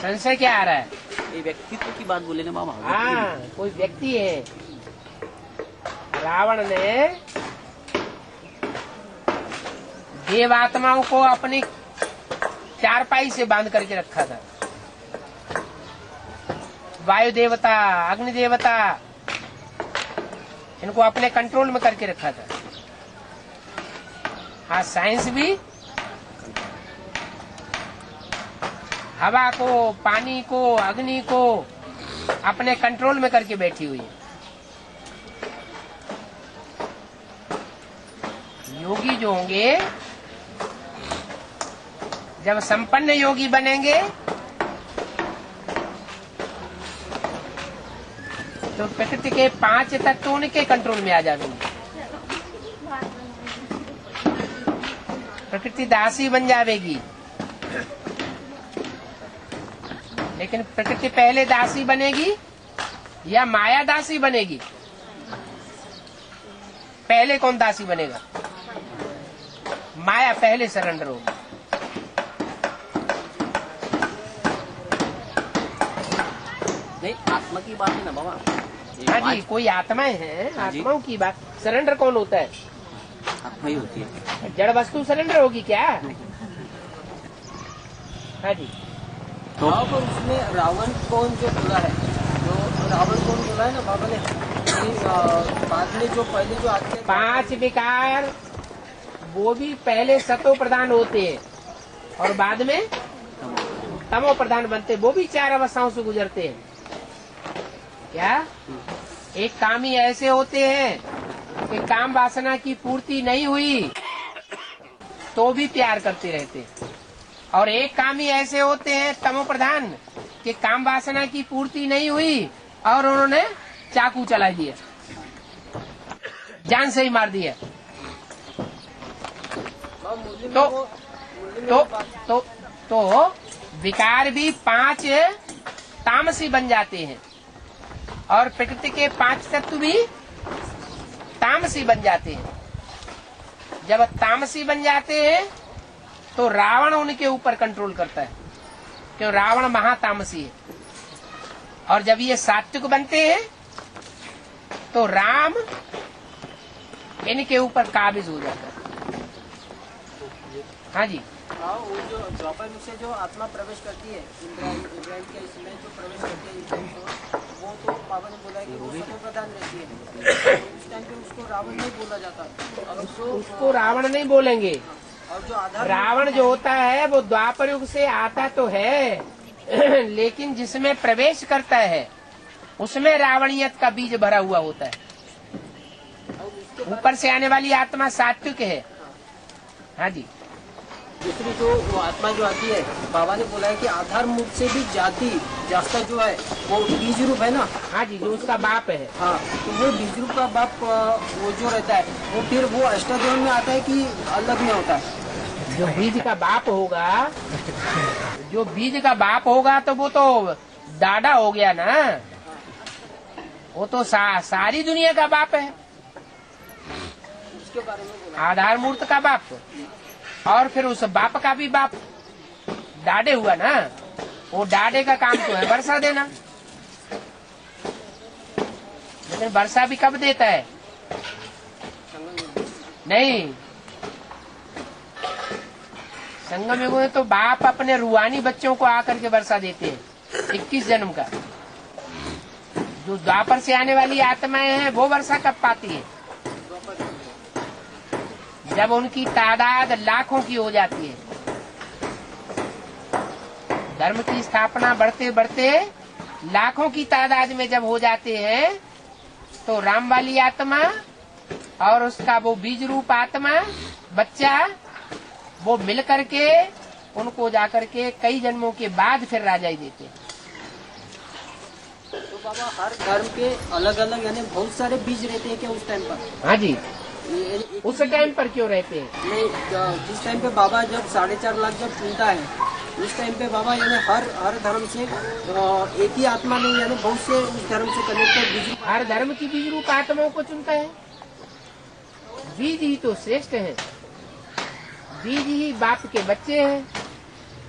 संशय क्या आ रहा है? ये व्यक्तित्व की बात बोले ना बाबा। हाँ, कोई व्यक्ति है। रावण ने देवात्माओं को अपनी चारपाई से बांध करके रखा था। वायु देवता, अग्नि देवता, इनको अपने कंट्रोल में करके रखा था। आज साइंस भी हवा को, पानी को, अग्नि को अपने कंट्रोल में करके बैठी हुई है। योगी जो होंगे, जब संपन्न योगी बनेंगे तो प्रकृति के 5 तत्व उनके कंट्रोल में आ जाएंगे। प्रकृति दासी बन जाएगी, लेकिन प्रकृति पहले दासी बनेगी या माया दासी बनेगी? पहले कौन दासी बनेगा? माया पहले सरेंडर होगी। नहीं, आत्मा की बात है ना बाबा। हाँ जी, कोई आत्माएं हैं, आत्माओं की बात। सरेंडर कौन होता है? आत्मा ही होती है। जड़ वस्तु सरेंडर होगी क्या? हाँ जी। तो पर उसमें रावण कौन जो बोला है, जो रावण कौन बोला है ना बाबा ने, बाद में जो पहले जो आते हैं 5 विकार, वो भी पहले सतो प्रधान होते हैं और बाद में तमो प्रधान बनते, वो भी 4 अवस्थाओं से गुजरते हैं। क्या? एक कामी ऐसे होते हैं कि काम वासना की पूर्ति नहीं हुई तो भी प्यार करते रहते हैं, और एक कामी ऐसे होते हैं तमो प्रधान कि काम वासना की पूर्ति नहीं हुई और उन्होंने चाकू चला दिया, जान से ही मार दिया। तो विकार भी 5 तामसी बन जाते हैं और प्रकृति के 5 तत्व भी तामसी बन जाते हैं। जब तामसी बन जाते हैं तो रावण उनके ऊपर कंट्रोल करता है, क्यों? रावण महातामसी है। और जब ये सात्विक बनते हैं तो राम इनके ऊपर काबिज हो जाता है। हाँ जी। हाँ, वो जो द्वापर युग से जो आत्मा प्रवेश करती है इब्राहिम के इसमें जो प्रवेश करती है इब्राहिम को, वो तो बाबा ने बोला है कि वो सतो प्रधान रहती है। तो उस टाइम पे उसको रावण नहीं बोला जाता, और उसको रावण नहीं बोलेंगे। और जो आधार रावण जो होता है वो द्वापर युग से आता तो है लेकिन जिसमें प्रवेश करता है उसमें रावणियत का बीज भरा हुआ होता है। ऊपर से आने वाली आत्मा सात्विक है। हाँ जी। दूसरी जो वो आत्मा जो आती है, बाबा ने बोला है कि आधार मुख से भी जाति जास्ता जो है वो बीज रूप है ना। हाँ जी, जो उसका बाप है। हाँ, तो वो बीज रूप का बाप वो जो रहता है वो फिर वो अष्टाध्याय में आता है कि अलग में होता है। जो बीज का बाप होगा, जो बीज का बाप होगा तो वो तो दादा हो गया ना, वो तो सारी दुनिया का बाप है। उसके बारे में बोला आधार मूर्त का बाप, और फिर उस बाप का भी बाप डाडे हुआ ना। वो डाडे का काम तो है वर्षा देना, लेकिन वर्षा भी कब देता है? नहीं, संगम युग में तो बाप अपने रूहानी बच्चों को आकर के वर्षा देते हैं 21 जन्म का। जो द्वापर से आने वाली आत्माएं हैं वो वर्षा कब पाती है? जब उनकी तादाद लाखों की हो जाती है। धर्म की स्थापना बढ़ते बढ़ते लाखों की तादाद में जब हो जाते हैं तो राम वाली आत्मा और उसका वो बीज रूप आत्मा बच्चा वो मिल करके उनको जाकर के कई जन्मों के बाद फिर राजाई देते हैं। तो बाबा हर धर्म के अलग अलग यानी बहुत सारे बीज रहते हैं क्या उस टाइम पर? हाँ जी, उस टाइम पर क्यों रहते हैं? नहीं, जिस टाइम पे बाबा जब 4.5 लाख जब चुनता है उस टाइम पे बाबा यानी हर धर्म से एक ही आत्मा नहीं यानी बहुत से उस धर्म से कनेक्टेड बीज हर धर्म की बीज रूप आत्माओं को चुनता है। बीज ही तो श्रेष्ठ है। बीज ही बाप के बच्चे हैं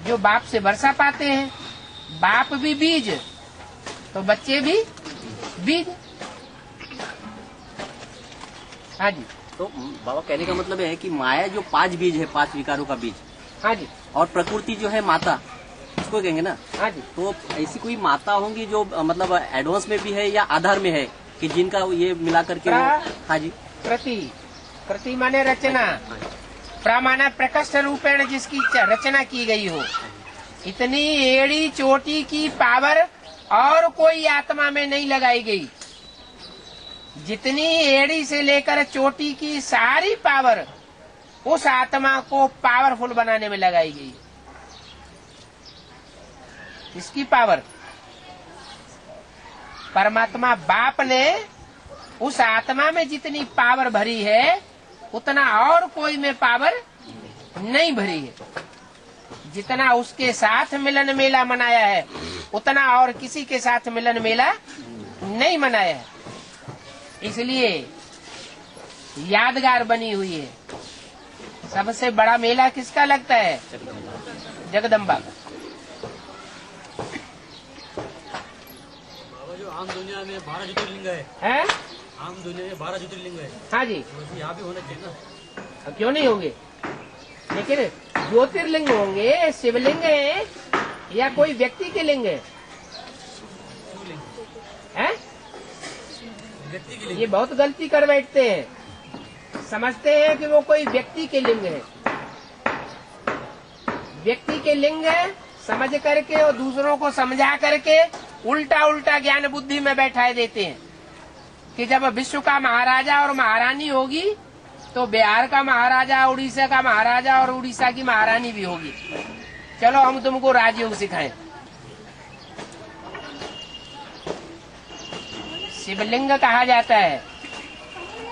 जो बाप से वर्षा पाते हैं। बाप भी बीज तो बच्चे भी बीज। हाँ जी। तो बाबा कहने का मतलब है कि माया जो 5 बीज है, 5 विकारों का बीज। हाँ जी। और प्रकृति जो है माता, उसको कहेंगे ना। हाँ जी। तो ऐसी कोई माता होंगी जो मतलब एडवांस में भी है या आधार में है कि जिनका ये मिला करके हाँ जी। कृति माने रचना, प्रमाना प्रकष्ट रूपेण जिसकी रचना की गई हो। इतनी एड़ी चोटी की पावर और कोई आत्मा में नहीं लगाई गई। जितनी एड़ी से लेकर चोटी की सारी पावर उस आत्मा को पावरफुल बनाने में लगाई गई। इसकी पावर परमात्मा बाप ने उस आत्मा में जितनी पावर भरी है उतना और कोई में पावर नहीं भरी है। जितना उसके साथ मिलन मेला मनाया है उतना और किसी के साथ मिलन मेला नहीं मनाया है। इसलिए यादगार बनी हुई है। सबसे बड़ा मेला किसका लगता है? जगदम्बा का। बाबा जो आम दुनिया में 12 ज्योतिर्लिंग है, आम दुनिया में 12 ज्योतिर्लिंग है। हाँ जी। यहाँ भी होने चाहिए ना। क्यों नहीं होंगे? लेकिन ज्योतिर्लिंग होंगे, शिवलिंग है या कोई व्यक्ति के लिंग है? ये बहुत गलती कर बैठते हैं। समझते हैं कि वो कोई व्यक्ति के लिंग है। व्यक्ति के लिंग है समझ करके और दूसरों को समझा करके उल्टा उल्टा ज्ञान बुद्धि में बैठाए देते हैं कि जब विश्व का महाराजा और महारानी होगी तो बिहार का महाराजा, उड़ीसा का महाराजा और उड़ीसा की महारानी भी होगी। चलो हम तुमको राजयोग सिखाएं। शिवलिंग कहा जाता है,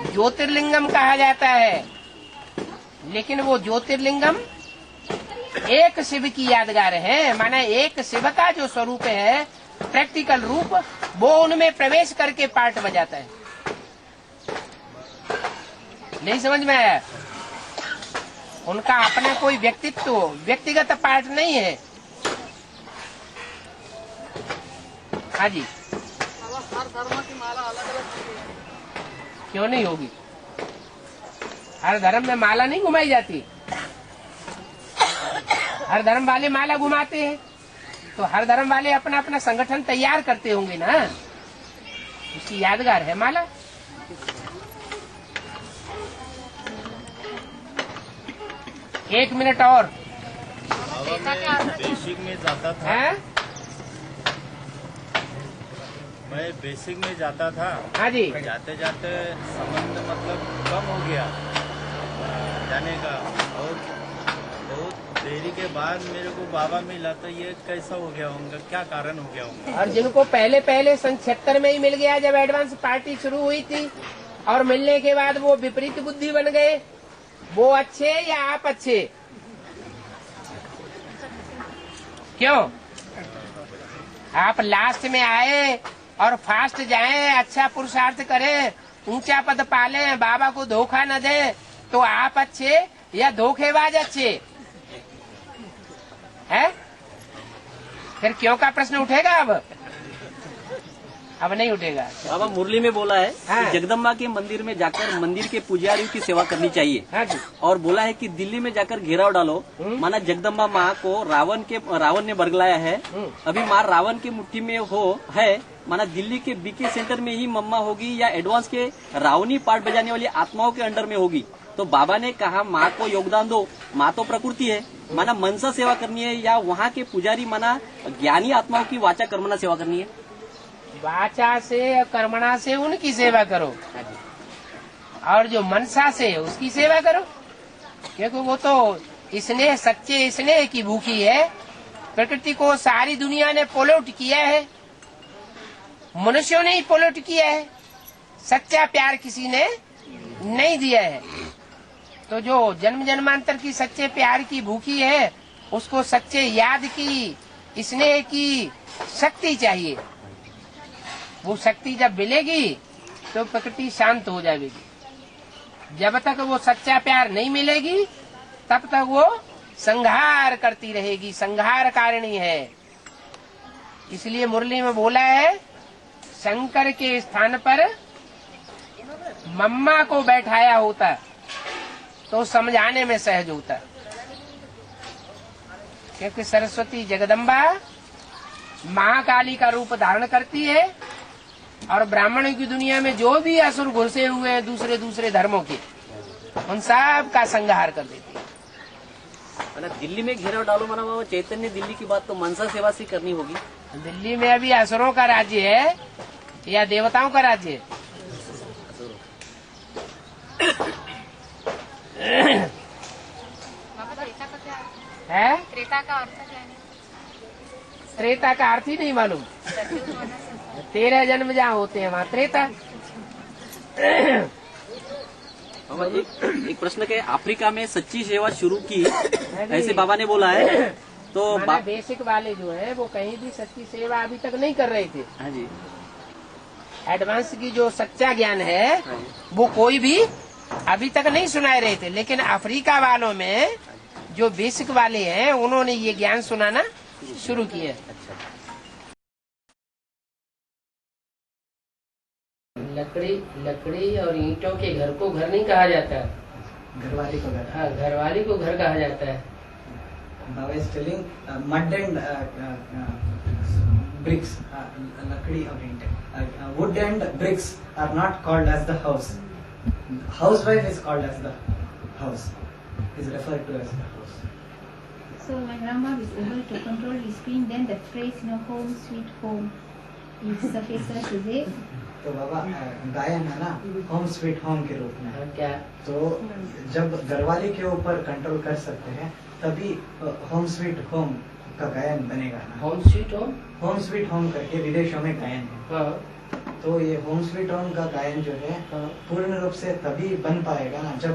ज्योतिर्लिंगम कहा जाता है, लेकिन वो ज्योतिर्लिंगम एक शिव की यादगार है। माने एक शिव का जो स्वरूप है, प्रैक्टिकल रूप, वो उनमें प्रवेश करके पार्ट बजाता है। नहीं समझ में आया? उनका अपना कोई व्यक्तित्व, व्यक्तिगत पार्ट नहीं है। हाँ जी। हर धर्म की माला अलग अलग क्यों नहीं होगी? हर धर्म में माला नहीं घुमाई जाती। हर धर्म वाले माला घुमाते हैं, तो हर धर्म वाले अपना अपना संगठन तैयार करते होंगे ना, उसकी यादगार है माला। एक मिनट और। बेसिक में जाता था है? मैं बेसिक में जाता था। हाँ जी। जाते जाते संबंध मतलब कम हो गया जाने का, और बहुत देरी के बाद मेरे को बाबा मिला, तो ये कैसा हो गया होगा, क्या कारण हो गया होगा? और जिनको पहले पहले सन 76 में ही मिल गया, जब एडवांस पार्टी शुरू हुई थी, और मिलने के बाद वो विपरीत बुद्धि बन गए, वो अच्छे या आप अच्छे? क्यों? आप लास्ट में आए और फास्ट जाएं, अच्छा पुरुषार्थ करें, ऊंचा पद पालें, बाबा को धोखा न दें, तो आप अच्छे या धोखेबाज अच्छे है? फिर क्यों का प्रश्न उठेगा? अब नहीं उठेगा। बाबा मुरली में बोला है कि जगदम्बा के मंदिर में जाकर मंदिर के पुजारियों की सेवा करनी चाहिए। हाँ जी। और बोला है कि दिल्ली में जाकर घेराव डालो, माना जगदम्बा माँ को रावण ने बरगलाया है, अभी माँ रावण की मुट्ठी में है, माना दिल्ली के बीके सेंटर में ही मम्मा होगी या एडवांस के रावणी पार्ट बजाने वाली आत्माओं के अंडर में होगी? तो बाबा ने कहा माँ को योगदान दो, माँ तो प्रकृति है, माना मनसा सेवा करनी है, या वहाँ के पुजारी माना ज्ञानी आत्माओं की वाचा कर्मणा सेवा करनी है? वाचा से कर्मणा से उनकी सेवा करो, और जो मनसा से उसकी सेवा करो, क्योंकि वो तो स्नेह, सच्चे स्नेह की भूखी है। प्रकृति को सारी दुनिया ने पोलोट किया है, मनुष्यों ने ही पोलोट किया है, सच्चा प्यार किसी ने नहीं दिया है। तो जो जन्म जन्मांतर की सच्चे प्यार की भूखी है, उसको सच्चे याद की, स्नेह की शक्ति चाहिए। वो शक्ति जब मिलेगी तो प्रकृति शांत हो जाएगी। जब तक वो सच्चा प्यार नहीं मिलेगी, तब तक वो संहार करती रहेगी, संहार कारिणी है। इसलिए मुरली में बोला है, शंकर के स्थान पर मम्मा को बैठाया होता तो समझाने में सहज होता, क्योंकि सरस्वती जगदम्बा महाकाली का रूप धारण करती है, और ब्राह्मणों की दुनिया में जो भी असुर घुसे हुए हैं दूसरे दूसरे धर्मों के, उन सब का संहार कर देती है। दिल्ली में घेराव डालो माना वो चैतन्य दिल्ली की बात तो मनसा सेवा से करनी होगी। दिल्ली में अभी असुरों का राज्य है या देवताओं का राज्य है? त्रेता का अर्थ क्या है? त्रेता का अर्थ ही नहीं मालूम। 13 जन्म जहाँ होते हैं वहाँ त्रेता। एक प्रश्न के, अफ्रीका में सच्ची सेवा शुरू की ऐसे बाबा ने बोला है, तो बेसिक वाले जो है वो कहीं भी सच्ची सेवा अभी तक नहीं कर रहे थे। हाँ जी। एडवांस की जो सच्चा ज्ञान है वो कोई भी अभी तक नहीं सुना रहे थे, लेकिन अफ्रीका वालों में जो बेसिक वाले हैं उन्होंने ये ज्ञान सुनाना शुरू किया। लकड़ी और ईंटों के घर को घर नहीं कहा जाता, घरवाली को घर। हाँ, घरवाली को घर कहा जाता है। Baba is telling mud and bricks, लकड़ी और ईंटें, wood and bricks are not called as the house. Housewife is called as the house, is referred to as the house. So my grandma is able to control his screen, then the phrase, home sweet home is sufficient to say. तो बाबा गायन है ना home sweet home के रूप में क्या, तो जब घरवाली के ऊपर कंट्रोल कर सकते हैं तभी होम स्वीट होम का गायन बनेगा ना। होम स्वीट होम करके विदेशों में गायन है। तो ये होम स्वीट होम का गायन जो है पूर्ण रूप से तभी बन पाएगा ना जब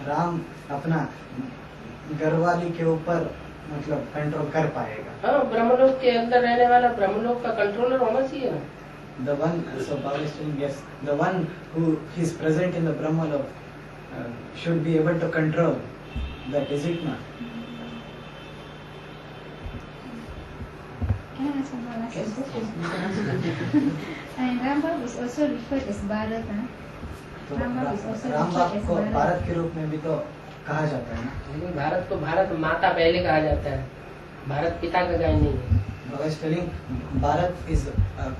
राम अपना घरवाली के ऊपर मतलब कंट्रोल कर पाएगा। हाँ, ब्रह्मलोक के अंदर रहने वाला ब्रह्मलोक का कंट्रोलर होना चाहिए ना। The one, so Baba is saying yes, the one who is present in the Brahmalok should be able to control that, is it not? Can I ask one last question? And Rambam is also referred as Bharat, huh? तो रामबाप को भारत के रूप में भी तो कहा जाता है ना। भारत को भारत माता पहले कहा जाता है। भारत पिता का गायन नहीं है। Baba is telling Bharat is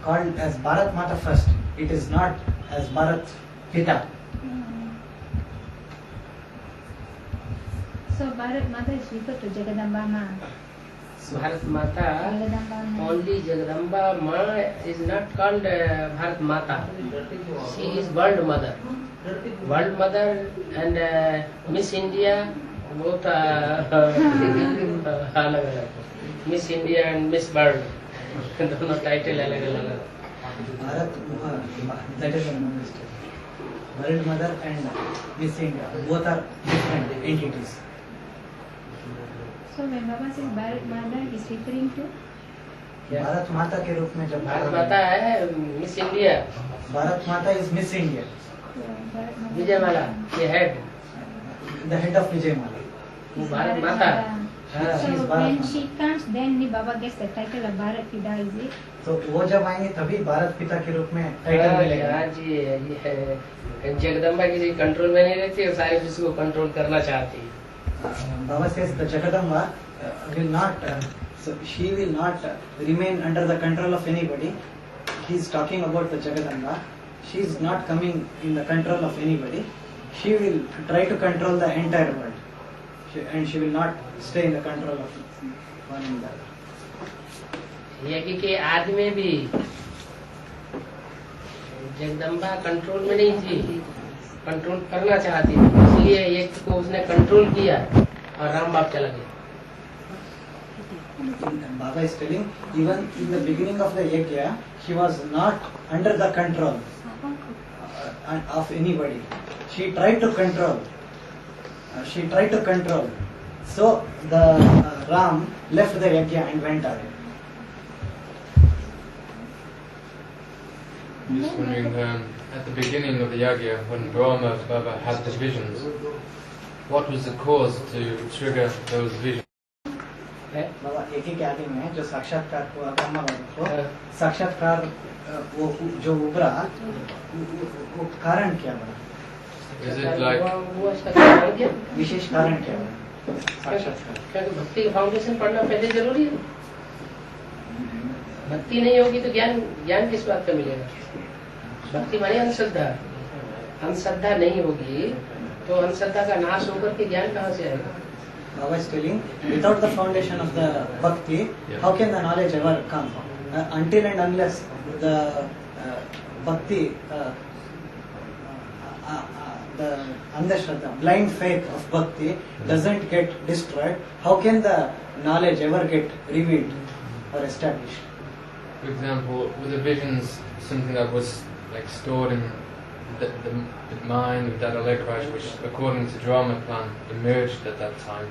called as Bharat Mata first. It is not as Bharat Pita. So Bharat Mata is referred to Jagadamba Ma. Bharat Mata, only Jagadamba Ma is not called Bharat Mata. She is World Mother. World Mother and Miss India both अलग अलग। Miss India and miss world दोनों title अलग अलग। Bharat, that is World Mother and Miss India, both are different entities. So when Baba says Bharat Mata, he is referring to Bharat माता के रूप में जब भारत माता है मिस इंडिया, भारत माता is Miss India. विजयमाला ये head, the head of Vijayamala. वो भारत माता। So when she comes, then Baba gets the title of Bharat Pita, is it? तो वो जब आएंगे तभी भारत पिता के रूप में टाइटल मिलेगा। हाँ जी, ये है जगदम्बा किसी कंट्रोल में नहीं रहती और सारी विश्व को कंट्रोल करना चाहती है। Baba says the Jagadamba will not, so she will not remain under the control of anybody. He is talking about the Jagadamba. She is not coming in the control of anybody. She will try to control the entire world, and she will not stay in the control of one another. यज्ञ के आदि में भी Jagdamba control में नहीं थी, control करना चाहती थी, इसलिए यज्ञ को उसने कंट्रोल किया और राम बाप चला गया। Baba is telling, even in the beginning of the yajna, she was not under the control of anybody. She tried to control. So the Ram left the yajna and went away. I'm just wondering, at the beginning of the yajna, when Brahma Baba had the visions, what was the cause to trigger those visions? बाबा एक ही आदि में जो साक्षात्कार हुआ ब्रह्मा बाबा को, साक्षात्कार वो जो उभरा वो कारण क्या बना? Is it like विशेष कारण क्या बना साक्षात्कार? क्या भक्ति का फाउंडेशन पढ़ना पहले जरूरी है? भक्ति नहीं होगी तो ज्ञान किस बात का मिलेगा? भक्ति मानी अंधश्रद्धा, अंधश्रद्धा नहीं होगी तो अंधश्रद्धा का नाश होकर के ज्ञान कहाँ से आएगा? Baba is telling, without the foundation of the bhakti, how can the knowledge ever come? Until and unless the bhakti, the andhashraddha, blind faith of bhakti doesn't get destroyed, how can the knowledge ever get revealed or established? For example, with the visions, something that was like stored in the mind of that Allegraj, which according to drama plan emerged at that time,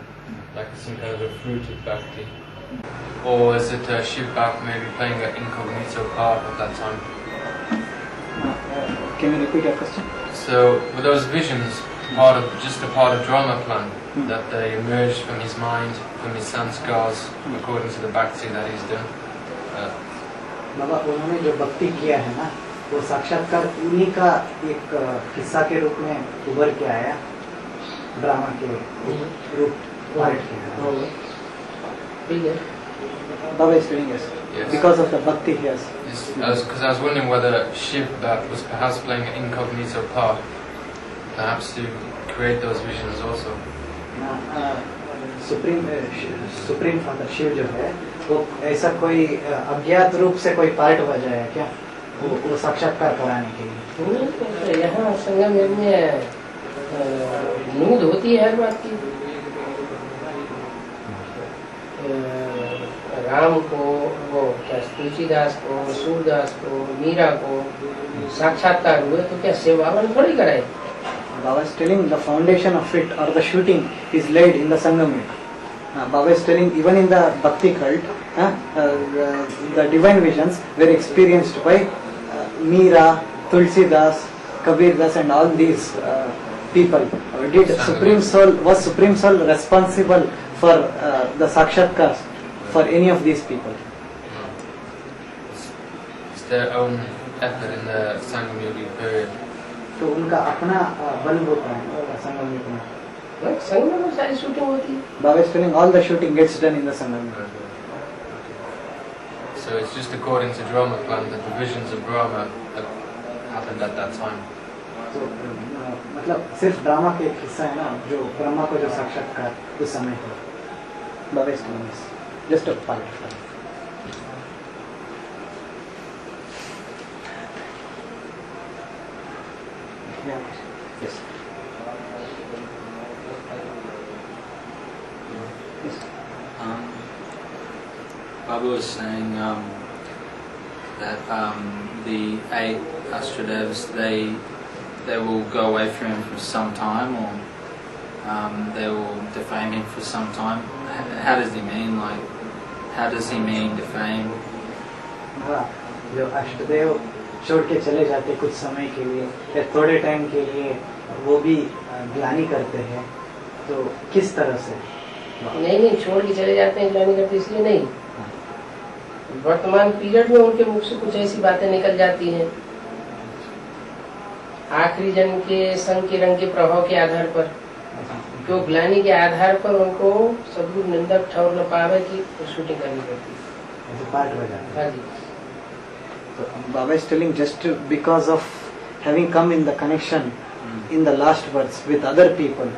like some kind of a fruit of bhakti. Or is it Shiv Bhakti maybe playing an incognito part at that time? Can you repeat your question? So were those visions just a part of drama plan, that they emerged from his mind, from his sanskars, according to the bhakti that he's done? बाबा उन्होंने जो भक्ति किया है ना, वो साक्षात्कार उन्हीं का एक हिस्सा के रूप में उभर के आया, ड्रामा के रूप पार्ट के। Baba is telling us, because of the bhakti he has. Because I was wondering whether Shiv Bhakti was perhaps playing an incognito part, perhaps to create those visions also. Supreme father Shiv जो है वो ऐसा कोई अज्ञात रूप से कोई part बजा है क्या वो साक्षात्कार कराने के लिए? यहाँ संगम में नूद होती है हर बात की। राम को, वो क्या तुलसीदास को, सूरदास को, मीरा को साक्षात्कार हुए तो क्या सेवावन थोड़ी कराए? Baba is telling the foundation of it or the shooting is laid in the Sangam. Baba is telling even in the Bhakti cult, the divine visions were experienced by Meera, Tulsidas, Kabir Das and all these people. Was Supreme Soul responsible for the Sakshatkar for any of these people? It's their own effort in the Sangam Yogi period. तो उनका अपना बल होता है संगम युग में। संगम में सारी शूटिंग होती है। Baba is telling all the shooting gets done in the Sangam. So it's just according to drama plan that the visions of Brahma that happened at that time. तो मतलब सिर्फ ड्रामा के एक हिस्सा है ना जो ब्रह्मा को जो साक्षात्कार उस समय हो। Baba is telling us just a part of it. Yeah. Yes. Baba was saying that the 8 Astradevas, they will go away from him for some time, or they will defame him for some time. How does he mean? Like, how does he mean defame? हाँ, जो अष्टदेव छोड़ के चले जाते कुछ समय के लिए या थोड़े टाइम के लिए, वो भी ग्लानि करते हैं, तो किस तरह से? नहीं, छोड़ के चले जाते हैं ग्लानि करते इसलिए नहीं, वर्तमान पीरियड में उनके मुख से कुछ ऐसी बातें निकल जाती हैं आखिरी जन्म के संग के रंग के प्रभाव के आधार पर, जो ग्लानि के आधार पर उनको सदगुरु निंदक ठौर न पावे की शूटिंग करनी पड़ती है। पार्ट हो जाता है। हाँ जी। So Baba is telling just because of having come in the connection in the last words with other people,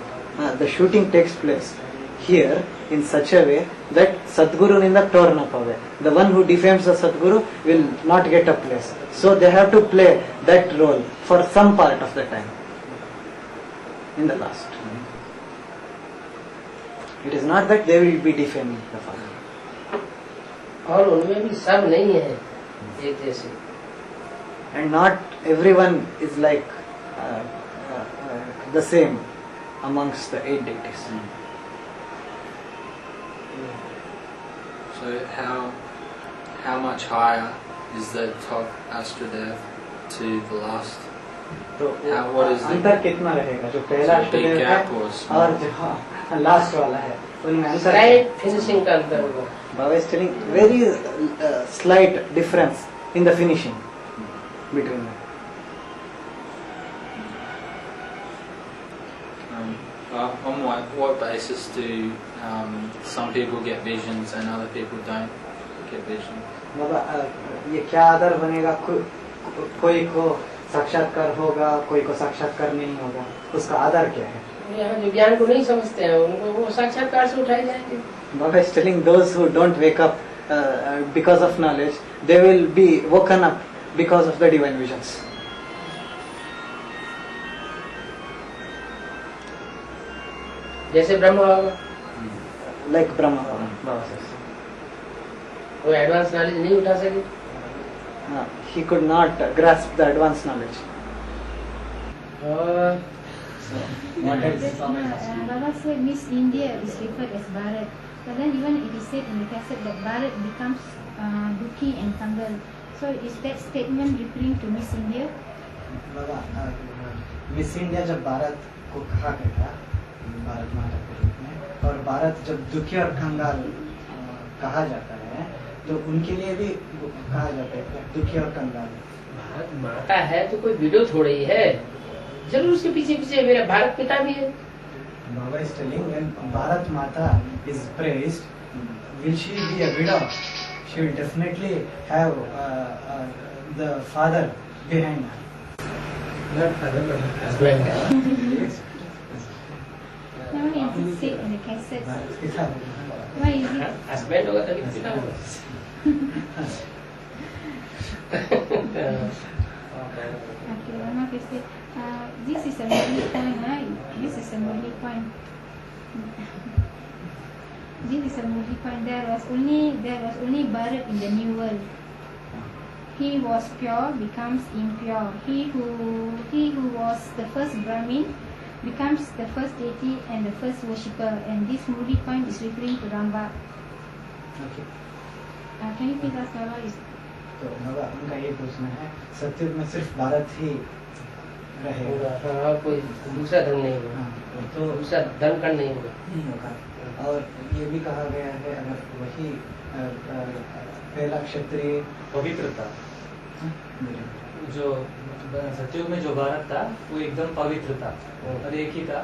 the shooting takes place here in such a way that Sadguru Nindak Taur na pave. The one who defames the Sadguru will not get a place. So they have to play that role for some part of the time in the last. It is not that they will be defaming the Father. और उनमें भी सब नहीं है एक जैसे, and not everyone is like the same amongst the 8 deities. So how much higher is the top Astradev to the last? तो what is अंतर कितना रहेगा जो पहला अष्टदेव है और जो लास्ट वाला है, उनमें अंतर स्लाइट फिनिशिंग का अंतर होगा। Baba is telling very slight difference in the finishing between them. On what basis do some people get visions and other people don't get visions? बाबा ये क्या आधार बनेगा? कोई को साक्षात्कार होगा, कोई को साक्षात्कार नहीं होगा, उसका आधार क्या है? यहाँ जो ज्ञान को नहीं समझते हैं उनको वो साक्षात्कार से उठाए जाएंगे। Baba is telling those who don't wake up because of knowledge, they will be woken up because of the divine visions. जैसे ब्रह्मा होगा, like Brahma Baba says. वो एडवांस नॉलेज नहीं उठा सके। He could not grasp the advanced knowledge. Baba said Miss India is referred as Bharat, but then even it is said in the cassette that Bharat becomes Dukhi and Kangal. So is that statement referring to Miss India? Baba miss India जब भारत को कहा गया भारत माता के रूप में, और भारत जब दुखी और कंगाल कहा जाता है तो उनके लिए भी कहा जाता है दुखी और कंगाल। भारत माता है तो कोई विडो थोड़ी है, जरूर उसके पीछे पीछे मेरा भारत पिता भी है। Baba is telling when Bharat Mata is praised, will she be a widow? She will definitely have the father behind her. Why is it said in the cassette? Why is it? Husband होगा तभी पिता होगा। Okay, Rama said, this is a Murli point, right? This is a Murli point. This is a Murli point. There was only Bharat in the new world. He was pure becomes impure. He who was the first Brahmin becomes the first deity and the first worshipper. And this Murli point is referring to Ramba. Okay. Can you please ask Baba? तो बाबा उनका ये पूछना है सत्युग में सिर्फ भारत ही रहेगा? हाँ, कोई दूसरा धन नहीं होगा, तो दूसरा धन कण नहीं होगा। और ये भी कहा गया है अगर वही पहला क्षत्रिय पवित्रता, जो सत्युग में जो भारत था वो एकदम पवित्र था और एक ही था,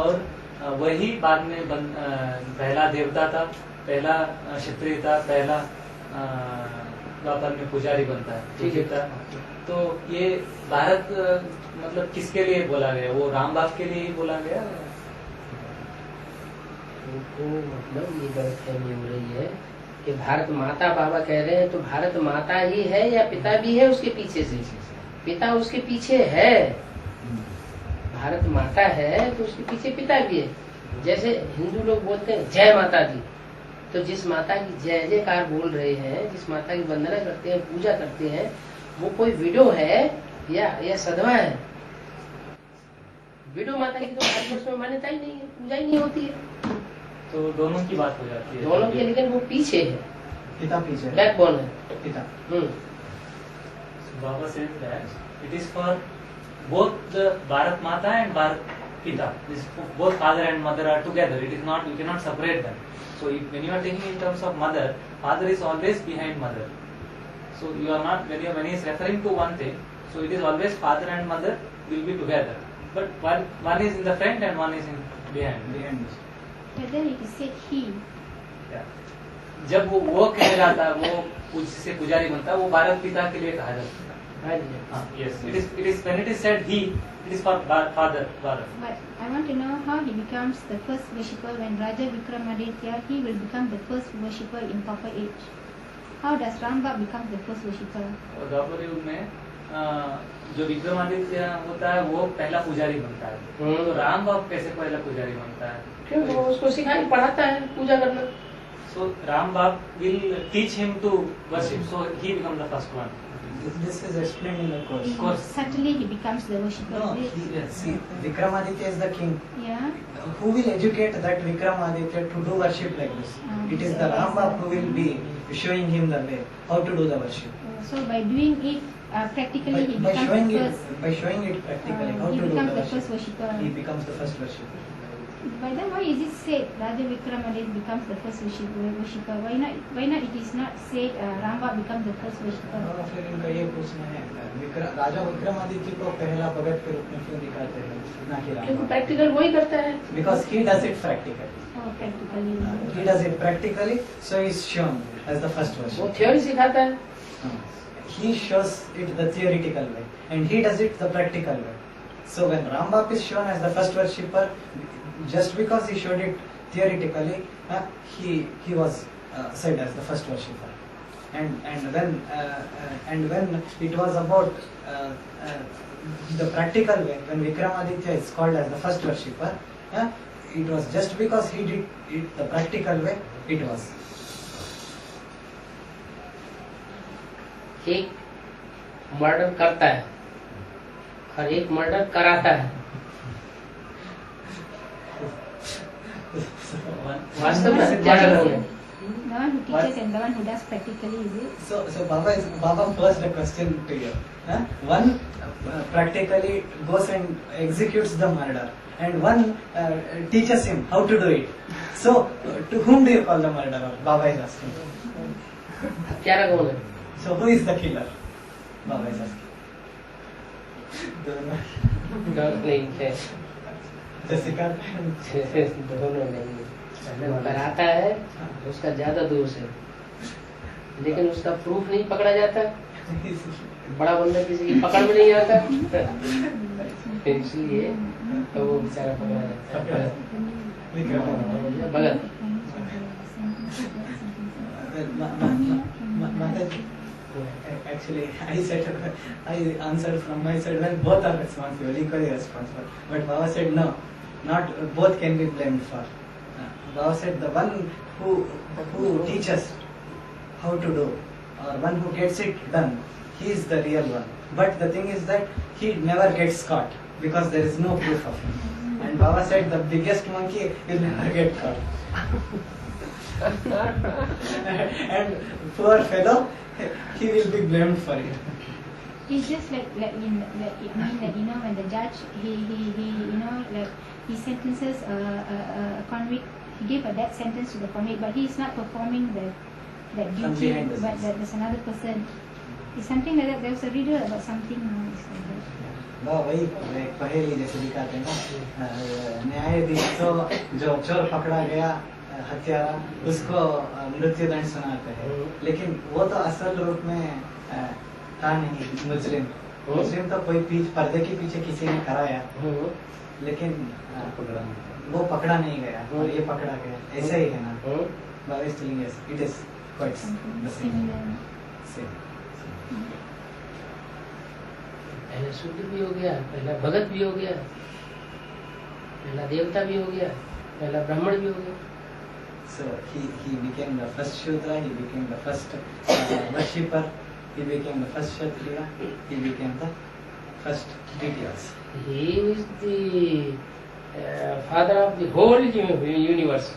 और वही बाद में पहला देवता था, पहला क्षत्रिय था, पहला द्वापर में पुजारी बनता है, ठीक है। तो ये भारत मतलब किसके लिए बोला गया? वो राम बाप के लिए ही बोला गया? मतलब ये गलतफहमी हो रही है कि भारत माता बाबा कह रहे हैं, तो भारत माता ही है या पिता भी है उसके पीछे से? पिता उसके पीछे है। भारत माता है तो उसके पीछे पिता भी है। जैसे हिंदू लोग बोलते हैं जय माता दी, तो जिस माता की जय जयकार बोल रहे हैं, जिस माता की वंदना करते हैं, पूजा करते हैं, वो कोई विडो है या सधवा है? विडो माता की तो भारतवर्ष में मान्यता ही नहीं है, पूजा ही नहीं होती है। तो दोनों की बात हो जाती है। दोनों की, लेकिन वो पीछे है, पिता पीछे, बैकबोन है पिता। Baba says that it is for both the Bharat Mata and Bharat Pita. Both father and mother are together. It is not, you cannot separate them. So when you are taking in terms of mother, father is always behind mother. So you are not, when he is referring to one thing, so it is always father and mother will be together. But one is in the front and one is in behind. But then it is said he. जब वो कह रहा था, वो से पुजारी बनता, वो भारत पिता के लिए कहा जाता है। Yes, it is when it is said he, it is for father. Bharat. But I want to know how he becomes the first worshipper when Raja Vikramaditya, he will become the first worshipper in Copper Age. How does Ramba become the first worshipper? और द्वापर युग में जो विक्रमादित्य होता है वो पहला पुजारी बनता है। तो राम बाप कैसे पहला पुजारी बनता है? क्यों? वो उसको सिखाई पढ़ाता है पूजा करना। So Ram Bap will teach him to worship. So he becomes the first one. This is explained in the course. Of course. Certainly he becomes the worshipper. No, see, Vikramaditya is the king. Yeah. Who will educate that Vikramaditya to do worship like this? It is the Ram Bap who will be showing him the way, how to do the worship. So by doing it practically, he becomes the first. By showing it practically, how to do the worship. First worshipper. He becomes the first worshipper. By then, why is it said Raja Vikramaditya becomes the first worshipper? Why not it is not said Ramba becomes the first worshipper? फिर इनका ये पूछना है, राजा विक्रमादित्य को पहला भगत के रूप में क्यों दिखाते हैं, ना कि राम? प्रैक्टिकल वही करता है। Because he does it practically. Oh, practically. He does it practically, so he is shown as the first worshipper. वो theory सिखाता है। He shows it the theoretical way, and he does it the practical way. So when Rambap is shown as the first worshipper, just because he showed it theoretically, he was said as the first worshipper. And when it was about the practical way, when Vikramaditya is called as the first worshipper, it was just because he did it the practical way. It was. एक murder करता है और एक murder कराता है। वास्तव में क्या है? The one who teaches and the one who does practically, is it? So Baba posed a question to you. One practically goes and executes the murder, and one teaches him how to do it. So to whom do you call the murderer? Baba is asking. क्या कौन है? So who is the killer? Baba is asking. नहीं है। Jessica दोनों नहीं, कराता है उसका ज्यादा दोष है, लेकिन उसका प्रूफ नहीं पकड़ा जाता, बड़ा बंदा किसी की पकड़ में नहीं आता, इसलिए तो वो बेचारा पकड़ा जाता है। भगत actually I answered from my side, well, both are responsible, equally responsible, but Baba said no, not both can be blamed for. Baba said the one who teaches how to do, or one who gets it done, he is the real one. But the thing is that he never gets caught because there is no proof of him. And Baba said the biggest monkey will never get caught. And poor fellow, he will be blamed for it. It's just like when the judge he sentences a convict, he gave a death sentence to the convict, but he is not performing that duty, but there's another person. It's something like that. There was a reader about something like that. वही पहेली जैसे दिखाते हैं ना, न्यायाधीश तो जो चोर पकड़ा गया हत्यारा उसको मृत्युदंड सुनाते हैं, लेकिन वो तो असल रूप में था नहीं मुजरिम। मुजरिम तो कोई पर्दे के पीछे किसी ने कराया, लेकिन वो पकड़ा नहीं गया और ये पकड़ा गया, ऐसा ही है ना। Baba is telling us it is quite the same. पहला शूद्र भी हो गया, पहला भगत भी हो गया, पहला देवता भी हो गया, पहला ब्राह्मण भी हो गया। So he became the first Shudra, he became the first worshipper, he became the first Kshatriya, he became the first deity also. He is the father of the whole universe.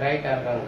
Right or wrong?